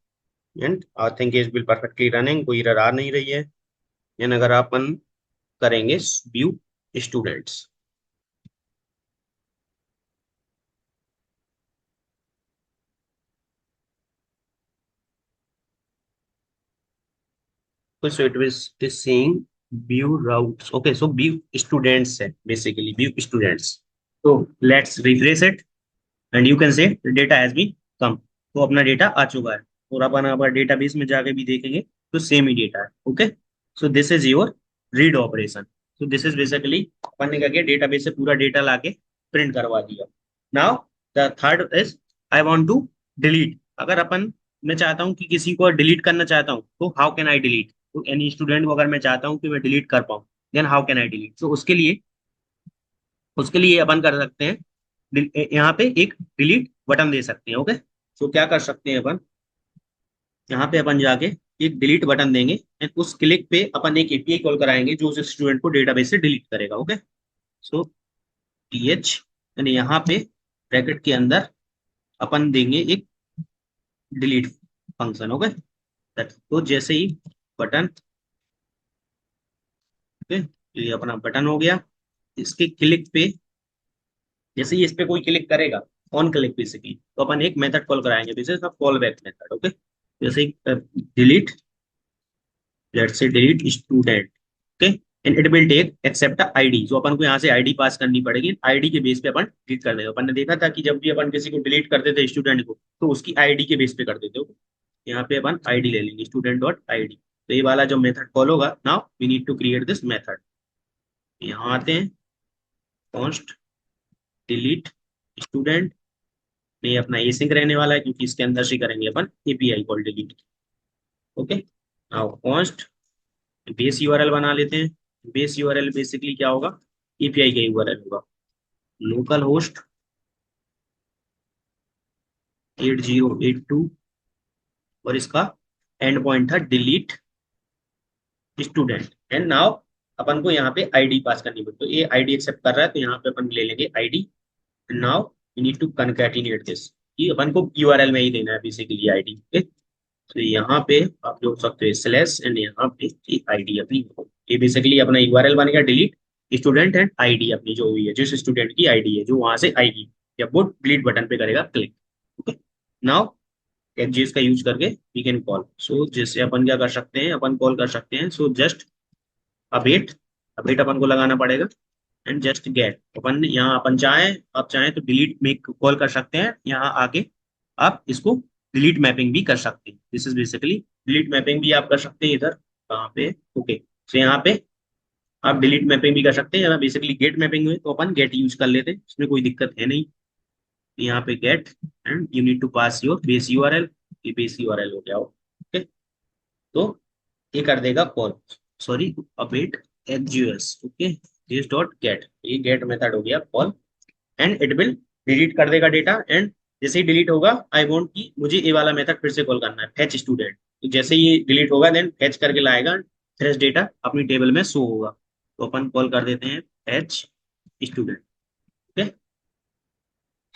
and I think it will perfectly running, कोई एरर आ नहीं रही है। एंड अगर अपन करेंगे व्यू स्टूडेंट्स, तो so it is saying view routes. Okay, so view students है, बेसिकली व्यू स्टूडेंट्स। तो let's refresh it, and you can say data has been come, तो अपना डेटा आ चुका है। और अपन अगर डेटाबेस में जाके भी देखेंगे तो सेम ही डेटा है। Okay, so this is your read operation. So this is basically अपन ने क्या किया, डेटाबेस से पूरा डेटा लाके प्रिंट करवा दिया। Now the third is I want to delete. अगर अपन, मैं चाहता हूँ कि किसी को डिलीट करना चाहता हूँ, तो हाउ कैन आई डिलीट, तो एनी स्टूडेंट को अगर मैं चाहता हूँ कि मैं डिलीट कर पाऊँ, then how can I delete. तो उसके लिए अपन कर सकते हैं, यहाँ पे एक डिलीट बटन दे सकते हैं। ओके, तो क्या कर सकते हैं अपन, यहाँ पे अपन जाके एक डिलीट बटन देंगे, एंड उस क्लिक पे अपन एक एपीआई कॉल कराएंगे जो उस स्टूडेंट को डेटाबेस से डिलीट करेगा। Okay, so T H, and यहाँ पे ब्रैकेट के अंदर अपन देंगे एक डिलीट फंक्शन। ओके, तो जैसे ही बटन, ओके, ये अपना बटन हो गया। इसके क्लिक पे, जैसे ही इस पे कोई क्लिक करेगा, ऑन क्लिक बेसिकली, तो अपन एक मेथड कॉल कराएंगे, this is call back method. Okay, जैसे delete, let's say delete student. Okay, and it will take except ID. जो अपन को यहाँ से आईडी पास करनी पड़ेगी, आईडी के बेस पे अपन डिलीट कर देगा। अपन ने देखा था कि जब भी अपन किसी को डिलीट करते थे स्टूडेंट को, तो उसकी आईडी के बेस पे कर देते हो। यहाँ पे अपन आईडी ले लेंगे, स्टूडेंट डॉट आईडी। तो ये वाला जो मेथड कॉल होगा, now we need to create this method. यहाँ आते हैं, कॉन्स्ट डिलीट स्टूडेंट। ये अपना एसिंक रहने वाला है, क्योंकि इसके अंदर से करेंगे अपन API call delete. Okay, now const base URL बना लेते हैं। बेस यूआरएल बेसिकली क्या होगा, एपीआई का यूआरएल होगा। लोकल होस्ट 8082, और इसका एंड पॉइंट था डिलीट स्टूडेंट। एंड नाउ अपन को यहाँ पे आईडी पास करनी पड़ती, तो ये आईडी एक्सेप्ट कर रहा है, तो यहाँ पे अपन ले लेंगे ID. Now we need to concatenate this, कि अपन को यूआरएल में ही देना है बेसिकली आईडी। ओके, तो यहाँ पे आप जोड़ सकते हो स्लैश, एंड यहाँ पे आईडी अपनी। ये बेसिकली अपना यूआरएल बनेगा डिलीट स्टूडेंट एंड आईडी अपनी जो हुई है, जिस स्टूडेंट की आईडी है जो वहां से आएगी जब वो डिलीट बटन पे करेगा क्लिक। ओके, नाउ एक्सजेएस का यूज करके वी कैन कॉल। सो जैसे अपन क्या कर सकते हैं, अपन कॉल कर सकते हैं, सो जस्ट अवेट, अवेट अपन को लगाना पड़ेगा, एंड जस्ट गेट। अपन यहाँ अपन चाहें, आप चाहें तो डिलीट मेक कॉल कर सकते हैं, यहाँ आके आप इसको डिलीट मैपिंग भी कर सकते हैं। This is basically delete mapping भी आप कर सकते हैं इधर, कहाँ पे, ओके। तो यहाँ पे आप डिलीट मैपिंग भी कर सकते हैं, बेसिकली गेट मैपिंग में तो अपन गेट यूज कर लेते हैं, इसमें कोई दिक्कत है नहीं। यहाँ पे get, and you need to pass your base URL. ये बेस यूआरएल हो गया, ओके। तो ये कर देगा call, sorry update axios, okay, this dot get. ये गेट मेथड हो गया call, and it will delete कर देगा डेटा। एंड जैसे ही डिलीट होगा, आई वांट कि मुझे ये वाला मेथड फिर से कॉल करना है, फेच स्टूडेंट। तो जैसे ही डिलीट होगा, देन फेच करके लाएगा, फ्रेश डेटा अपनी टेबल में शो होगा। तो अपन कॉल कर देते हैं fetch student. Okay,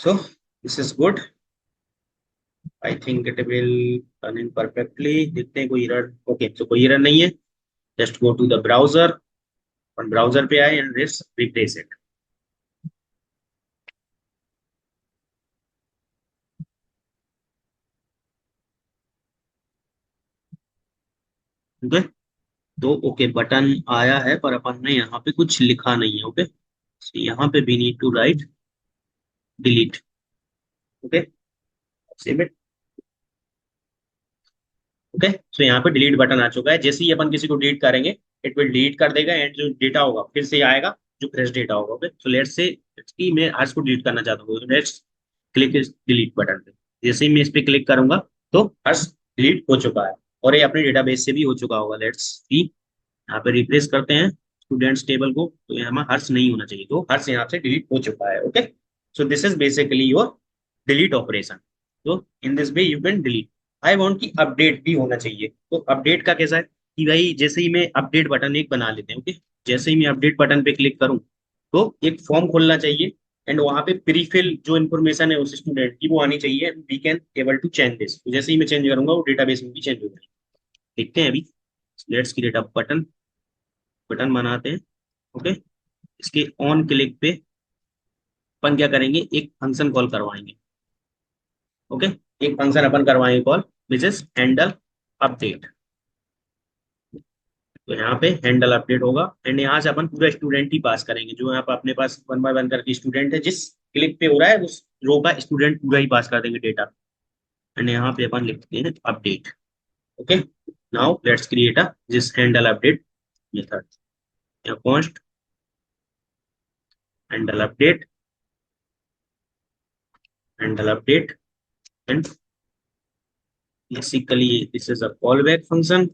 so this is good. I think it will run in perfectly. देखते हैं कोई एरर। ओके, तो कोई एरर नहीं है। Just go to the browser, और ब्राउजर पे आए एंड रिप्लेस इट। ओके, तो ओके बटन आया है, पर अपन ने यहाँ पे कुछ लिखा नहीं है। ओके, यहाँ पे we need to write delete. Okay, save it. Okay, so यहाँ पे डिलीट बटन आ चुका है। जैसे ही अपन किसी को डिलीट करेंगे, इट विल डिलीट कर देगा, एंड जो डेटा होगा फिर से आएगा, जो फ्रेश डेटा होगा। ओके, सो लेट्स से कि मैं आज को डिलीट करना चाहता हूँ, लेट्स क्लिक इस डिलीट बटन पे। जैसे ही मैं इस पे क्लिक करूंगा, तो हर्ष डिलीट हो चुका है, और ये अपने डेटाबेस से भी हो चुका होगा। लेट्स सी, यहाँ पे रिप्लेस करते हैं स्टूडेंट्स टेबल को, तो यहाँ में हर्ष नहीं होना चाहिए, तो हर्ष यहाँ से डिलीट हो चुका है। Okay, so this is basically your delete operation. तो in this way you can delete. I want की अपडेट भी होना चाहिए। तो अपडेट का कैसा है कि भाई, जैसे ही मैं अपडेट बटन एक बना लेते हैं। ओके, जैसे ही मैं अपडेट बटन पे क्लिक करूं, तो एक फॉर्म खोलना चाहिए, एंड वहां पे प्रीफिल जो इन्फॉर्मेशन है उस स्टूडेंट की वो आनी चाहिए, we can able to change this. जैसे ही मैं चेंज करूंगा, वो डेटाबेस में भी चेंज हो जाएगा। देखते हैं अभी। Let's create a button, button बनाते हैं। ओके, इसके ऑन क्लिक पे अपन क्या करेंगे, एक फंक्शन कॉल करवाएंगे। ओके, एक फंक्शन अपन करवाएंगे call, which is handle update. तो यहाँ पे हैंडल अपडेट होगा, एंड यहाँ से अपन पूरा स्टूडेंट ही पास करेंगे, जो यहाँ पे अपने पास 1 बाय 1 करके स्टूडेंट है, जिस क्लिक पे हो रहा है उस रो का स्टूडेंट पूरा ही पास कर देंगे डेटा। एंड यहाँ पे अपन लिखते हैं update. Okay, now let's create अ जिस हैंडल अपडेट मेथड। यहाँ const handle update, handle update, and basically this is a call back function.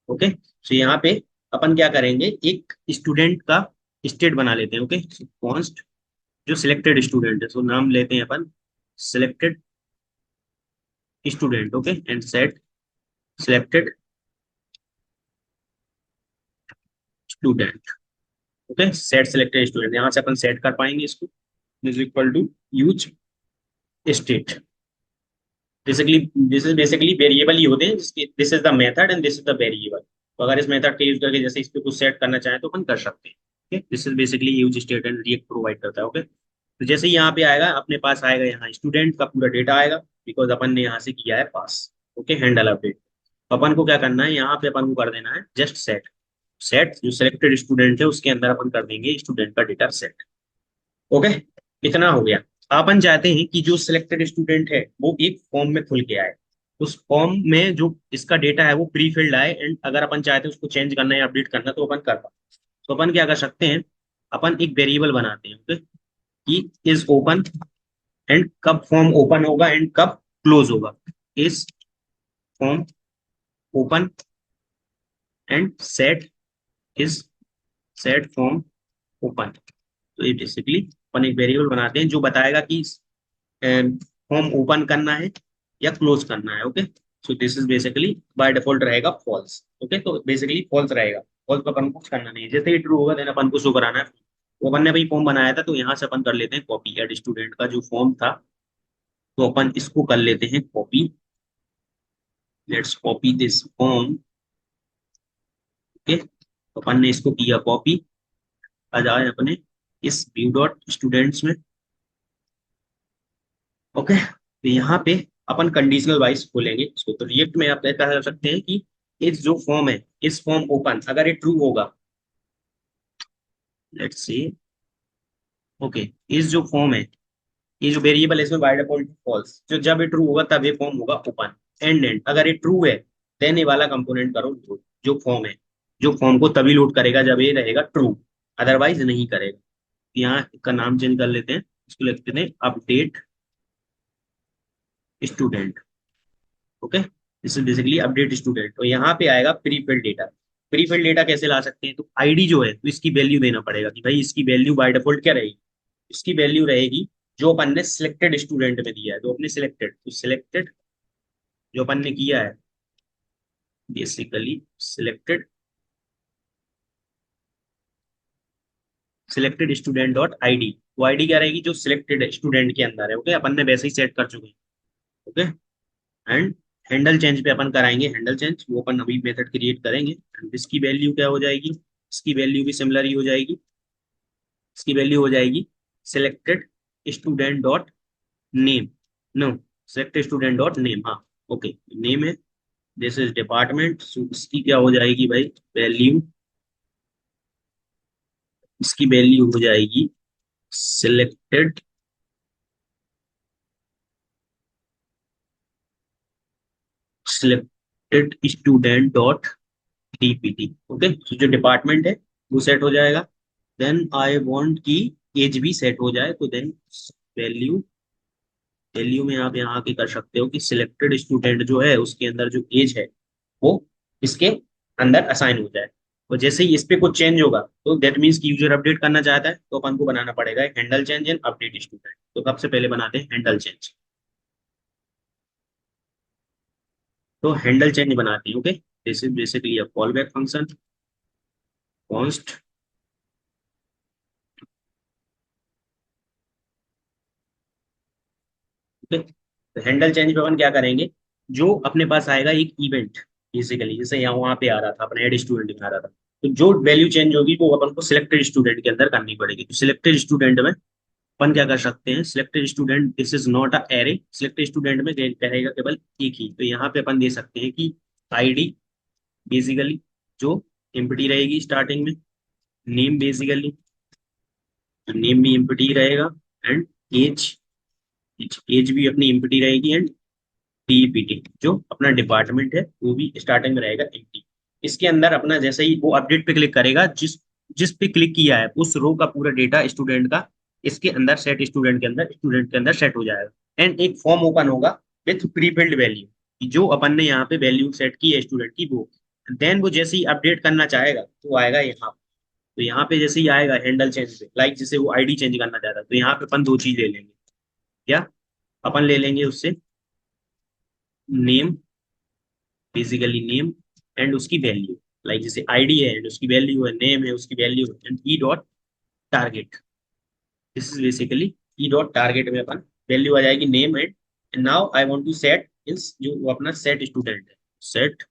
Okay, तो यहाँ पे अपन क्या करेंगे, एक स्टूडेंट का स्टेट बना लेते हैं। ओके, कॉन्स्ट जो सिलेक्टेड स्टूडेंट है, सो नाम लेते हैं अपन selected student. Okay, and set selected student. Okay, set selected student, यहाँ से अपन सेट कर पाएंगे इसको, is equal to use state. Basically this is basically variable ही होते हैं, जिसके this is the method and this is the variable. तो अगर इस मेथड का यूज करके जैसे इस पे कुछ सेट करना चाहें तो अपन कर सकते हैं। Okay, this is basically use state and react provide करता है। ओके, तो जैसे ही यहाँ पे आएगा, अपने पास आएगा यहाँ स्टूडेंट का पूरा डेटा आएगा, बिकॉज अपन ने यहाँ से किया है पास। Okay, handle update. अपन को क्या करना है, यहाँ पे अपन को कर देना है जस्ट सेट। सेट जो सिलेक्टेड स्टूडेंट है उसके अंदर अपन कर देंगे स्टूडेंट का डेटा सेट। ओके, इतना हो गया। अपन चाहते हैं कि जो सिलेक्टेड स्टूडेंट है वो एक फॉर्म में खुल के आए, उस फॉर्म में जो इसका डेटा है वो प्री फिल्ड आए, एंड अगर अपन चाहते हैं उसको चेंज करना है या अपडेट करना तो अपन कर पाए। तो अपन क्या कर सकते हैं, अपन एक वेरिएबल बनाते हैं, ओके, कि इज ओपन, एंड कब फॉर्म ओपन होगा एंड कब क्लोज होगा, is form open and set is set form open. तो ये बेसिकली अपन एक वेरिएबल बनाते हैं जो बताएगा कि फॉर्म ओपन करना है या क्लोज करना है। Okay, so this is basically by default रहेगा फॉल्स। ओके, तो बेसिकली फॉल्स रहेगा, फॉल्स पर अपन को कुछ करना नहीं है। जैसे ही ट्रू होगा देन अपन को शो कराना है। तो अपन ने भाई फॉर्म बनाया था तो यहाँ से अपन कर लेते हैं कॉपी, एड स्टूडेंट का जो फॉर्म था तो अपन इसको कर लेते हैं copy. Let's copy this form. Okay, तो अपन ने इसको किया कॉपी। आ जाए अपने इस व्यू डॉट स्टूडेंट्स में। ओके, तो यहाँ पे अपन कंडीशनल वाइज खोलेंगे इसको। तो रिएक्ट में आप ऐसा कर सकते हैं कि इस जो फॉर्म है, इस फॉर्म ओपन, अगर ये ट्रू होगा, लेट्स सी, ओके, इस जो फॉर्म है, ये जो वेरिएबल है इसमें बाय डिफॉल्ट फॉल्स, जो जब ये ट्रू होगा तब ये फॉर्म होगा ओपन। एंड अगर ये ट्रू है देन ये वाला कंपोनेंट करो लोड, जो फॉर्म है, जो फॉर्म को तभी लोड करेगा जब ये रहेगा ट्रू, अदरवाइज नहीं करेगा। यहाँ का नाम चेंज कर लेते हैं, इसको लिखते हैं update student. Okay, this is basically update student. और यहाँ पे आएगा pre filled data. Pre filled data कैसे ला सकते हैं, तो आईडी जो है तो इसकी वैल्यू देना पड़ेगा कि भाई इसकी वैल्यू बाय डिफॉल्ट क्या रहेगी, इसकी वैल्यू रहेगी जो अपन ने सिलेक्टेड स्टूडेंट में दिया है। तो अपने सिलेक्टेड, तो सिलेक्टेड जो अपन ने किया है basically selected, selected student dot ID, वो आईडी क्या रहेगी जो सिलेक्टेड स्टूडेंट के अंदर है। ओके, अपन ने वैसे ही सेट कर चुके हैं। ओके, एंड हैंडल चेंज पे अपन कराएंगे हैंडल चेंज, वो अपन अभी मेथड क्रिएट करेंगे। एंड इसकी वैल्यू क्या हो जाएगी, इसकी वैल्यू भी सिमिलर ही हो जाएगी, इसकी वैल्यू हो जाएगी selected student dot name. No, selected student dot name, हाँ, ओके, नेम है, दिस इज डिपार्टमेंट, सो इसकी क्या हो जाएगी भाई वैल्यू, इसकी वैल्यू हो जाएगी selected selected student dot DPT. Okay, तो जो डिपार्टमेंट है वो सेट हो जाएगा। देन आई वांट की एज भी सेट हो जाए, तो देन वैल्यू, वैल्यू में आप यहाँ आके कर सकते हो कि सिलेक्टेड स्टूडेंट जो है उसके अंदर जो एज है वो इसके अंदर असाइन हो जाए। और जैसे ही इस पे कुछ चेंज होगा तो दैट मीन्स कि यूजर अपडेट करना चाहता है तो अपन को बनाना पड़ेगा handle change and update student. तो सबसे पहले बनाते हैं हैंडल चेंज। तो हैंडल चेंज बनाते हैं। Okay, this is basically a call back function const. Okay, तो हैंडल चेंज पे अपन क्या करेंगे, जो अपने पास आएगा एक इवेंट, बेसिकली जैसे यहाँ वहां पे आ रहा था अपने एड स्टूडेंट में आ रहा था, तो जो वैल्यू चेंज होगी वो अपन को सिलेक्टेड स्टूडेंट के अंदर करनी पड़ेगी। तो सिलेक्टेड स्टूडेंट में अपन क्या कर सकते हैं, selected student this is not a array, selected student में रहेगा केवल एक ही। तो यहाँ पे अपन दे सकते हैं कि आईडी बेसिकली जो एम्प्टी रहेगी स्टार्टिंग में, नेम बेसिकली नेम भी एम्प्टी रहेगा, एंड एज, एज भी अपनी एम्प्टी रहेगी, एंड टीपीटी जो अपना डिपार्टमेंट है वो भी स्टार्टिंग में रहेगा एम्प्टी। इसके अंदर अपना जैसे ही वो अपडेट पे क्लिक करेगा, जिस जिस पे क्लिक किया है उस रो का पूरा डेटा स्टूडेंट का इसके अंदर सेट, स्टूडेंट के अंदर सेट हो जाएगा। एंड एक फॉर्म ओपन होगा विथ प्रीफिल्ड वैल्यू, जो अपन ने यहाँ पे वैल्यू सेट की है स्टूडेंट की वो। देन वो जैसे ही अपडेट करना चाहेगा तो आएगा यहाँ। तो यहाँ पे जैसे ही आएगा हैंडल चेंज पे, लाइक जैसे वो आईडी चेंज करना चाहता है तो यहाँ पे अपन दो चीज ले लेंगे। क्या, अपन ले लेंगे उससे नेम, बेसिकली नेम एंड उसकी वैल्यू, लाइक जैसे आईडी है एंड उसकी वैल्यू है, नेम है उसकी वैल्यू है, and E dot target, this is basically E dot target में अपन वैल्यू आ जाएगी name and now I want to set इस जो वो अपना सेट स्टूडेंट है, सेट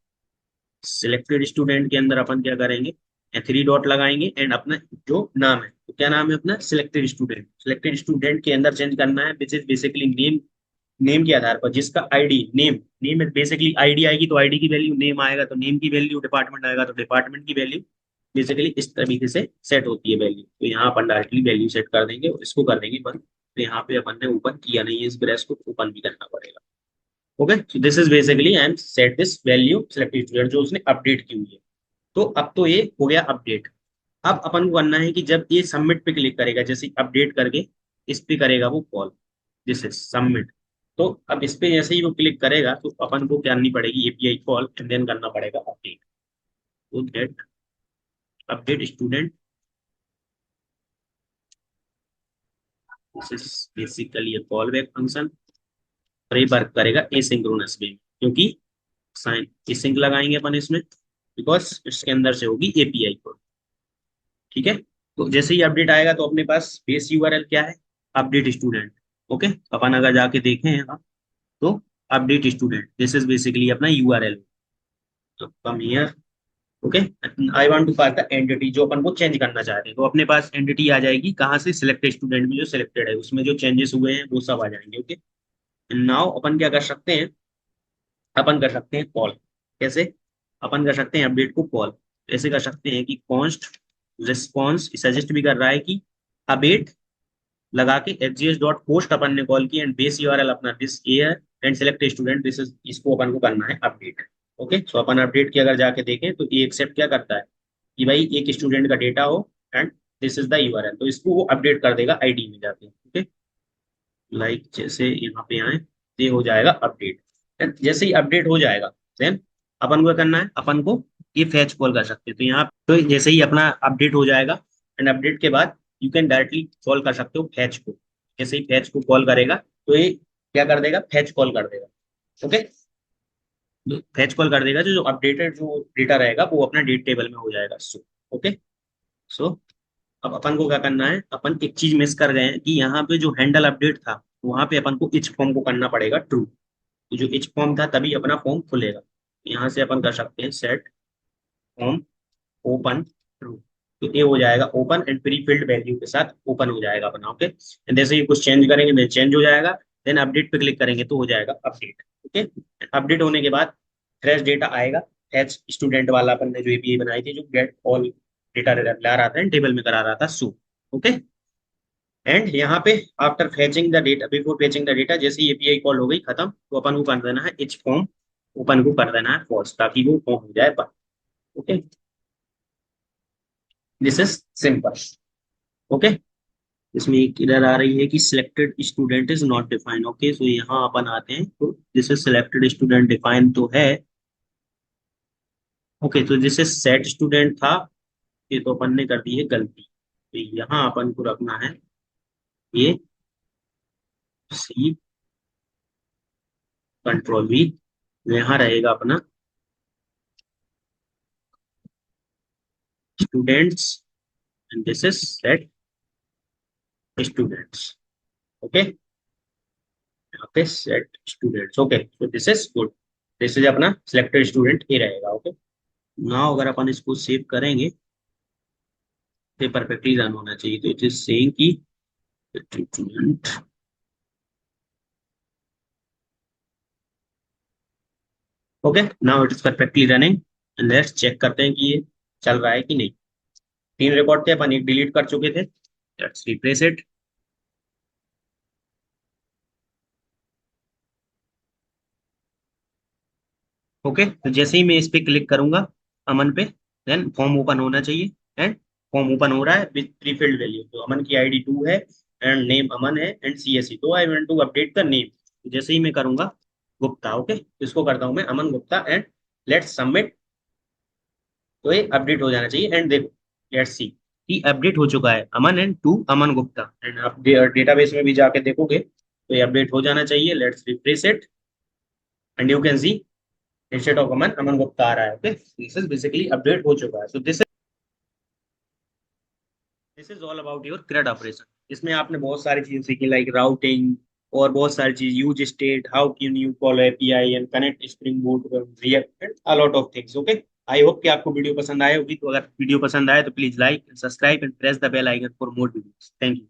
सिलेक्टेड स्टूडेंट के अंदर अपन क्या करेंगे, थ्री डॉट लगाएंगे एंड अपना जो नाम है, तो क्या नाम है अपना सिलेक्टेड स्टूडेंट, सिलेक्टेड स्टूडेंट के अंदर चेंज करना है विच इज बेसिकली नेम, नेम के आधार पर जिसका ID name, name basically ID आएगी तो आईडी की वैल्यू नेम आएगा, तो नेम की वैल्यू डिपार्टमेंट आएगा तो डिपार्टमेंट की वैल्यू बेसिकली इस तरीके से सेट होती है वैल्यू। तो यहाँ अपन डायरेक्टली वैल्यू सेट कर देंगे और इसको कर देंगे बंद। तो यहाँ पे अपन ने ओपन किया नहीं है इस ब्रश को, ओपन भी करना पड़ेगा। Okay, so this is basically I M set this value selected student जो उसने अपडेट की हुई है। तो अब तो ये हो गया अपडेट। अब अपन को करना है कि जब ये सबमिट पे क्लिक करेगा, जैसे अपडेट करके इस पे करेगा वो कॉल, दिस इज सबमिट। तो अब इस पे जैसे ही वो क्लिक करेगा तो अपन को करनी पड़ेगी एपीआई कॉल एंड देन करना पड़ेगा अपडेट। तो gate update student, this is basically a call back function. और ये वर्क करेगा एसिंक्रोनस वे में, क्योंकि साइन एसिंक लगाएंगे अपन इसमें, बिकॉज इसके अंदर से होगी एपीआई कॉल। ठीक है, तो जैसे ही अपडेट आएगा तो अपने पास बेस यूआरएल क्या है, अपडेट स्टूडेंट। ओके, अपन अगर जाके देखें यहाँ तो update student this is basically अपना यूआरएल। तो come here. Okay, I want to pass the entity जो अपन को चेंज करना चाहते हैं, तो अपने पास एंटिटी आ जाएगी कहाँ से, सिलेक्ट स्टूडेंट में जो सिलेक्टेड है उसमें जो चेंजेस हुए हैं वो सब आ जाएंगे। ओके, नाउ अपन क्या कर सकते हैं, अपन कर सकते हैं कॉल। कैसे, अपन कर सकते हैं अपडेट को कॉल। ऐसे कर सकते हैं कि कॉन्स्ट रिस्पॉन्स सजेस्ट भी कर रहा है कि अपडेट लगा के एचजीएस डॉट पोस्ट अपन ने कॉल की एंड बेस यूआरएल अपना this air and select student this is, इसको अपन को करना है अपडेट। ओके, सो अपन अपडेट की अगर जाके देखें तो ये एक्सेप्ट क्या करता है कि भाई एक स्टूडेंट का डेटा हो and this is the URL, तो इसको वो अपडेट कर देगा आईडी में जाके। ओके, लाइक जैसे यहाँ पे आए ये हो जाएगा अपडेट। जैसे ही अपडेट हो जाएगा देन अपन को क्या करना है, अपन को ये फैच कॉल कर सकते हैं। तो यहाँ तो जैसे ही अपना अपडेट हो जाएगा एंड अपडेट के बाद यू कैन डायरेक्टली कॉल कर सकते हो फैच को। जैसे ही फैच को कॉल करेगा तो ये क्या कर देगा, फैच कॉल कर देगा। ओके, फैच कॉल कर देगा, जो अपडेटेड जो डेटा रहेगा वो अपना डेट टेबल में हो जाएगा। सो ओके, सो अब अपन को क्या करना है, अपन एक चीज मिस कर गए हैं कि यहाँ पे जो हैंडल अपडेट था वहां पे अपन को इच फॉर्म को करना पड़ेगा ट्रू। तो जो इच फॉर्म था तभी अपना फॉर्म खुलेगा। यहाँ से अपन कर सकते हैं सेट फॉर्म ओपन ट्रू। तो ये हो जाएगा open and pre filled value के साथ ओपन हो जाएगा अपना। ओके, जैसे ही कुछ चेंज करेंगे देन चेंज हो जाएगा, देन अपडेट पे क्लिक करेंगे तो हो जाएगा अपडेट। ओके, अपडेट होने के बाद फ्रेश डेटा आएगा, फैच स्टूडेंट वाला अपन ने जो एपीआई बनाई थी जो गेट ऑल डेटा ला रहा था टेबल में करा रहा था सो। ओके, एंड यहाँ पे after फैचिंग the data, before फैचिंग the data, जैसे ही एपीआई कॉल हो गई खत्म तो अपन को कर देना है इच फॉर्म ओपन को कर देना है फॉल्स, ताकि वो फॉर्म हो जाए बंद। Okay, this is simple. Okay, इसमें एक एरर आ रही है कि selected student is not defined. Okay, so यहाँ अपन आते हैं तो this is selected student defined तो है। ओके, तो जिससे सेट स्टूडेंट था ये तो अपन ने कर दी है गलती। तो यहाँ अपन को रखना है ये सी कंट्रोल वी, यहाँ रहेगा अपना students and this is set students. Okay, यहाँ पे सेट स्टूडेंट्स। ओके, तो this is good, this is अपना सिलेक्टेड स्टूडेंट ही रहेगा। ओके, नाउ अगर अपन इसको सेव करेंगे तो परफेक्टली रन होना चाहिए। तो इट इज सेइंग कि student. Okay, now it is perfectly running and let's check करते हैं कि ये चल रहा है कि नहीं। तीन रिकॉर्ड थे, अपन एक डिलीट कर चुके थे, लेट्स रिप्लेस इट। ओके, तो जैसे ही मैं इस पे क्लिक करूंगा अमन पे, देन फॉर्म ओपन होना चाहिए एंड फॉर्म ओपन हो रहा है विद प्री फिल्ड वैल्यू। तो अमन की आईडी 2 है एंड नेम अमन है एंड सीएससी, तो I want to update the name. जैसे ही मैं करूंगा गुप्ता। ओके, इसको करता हूं मैं अमन गुप्ता एंड लेट्स सबमिट। तो ये अपडेट हो जाना चाहिए एंड देखो लेट्स सी कि अपडेट हो चुका है Aman and to Aman Gupta. And आप डेटाबेस में भी जाके देखोगे तो ये अपडेट हो जाना चाहिए। Let's refresh it and you can see instead of Aman Aman Gupta आ रहा है। Okay, this is basically update हो चुका है। So this is all about your CRUD operation. इसमें आपने बहुत सारी चीजें सीखी लाइक राउटिंग और बहुत सारी चीज, use state, how can you call API and connect spring boot react and a lot of things. Okay, I hope कि आपको वीडियो पसंद आए होगी। तो अगर वीडियो पसंद आए तो please like subscribe and press the bell icon for more videos. Thank you.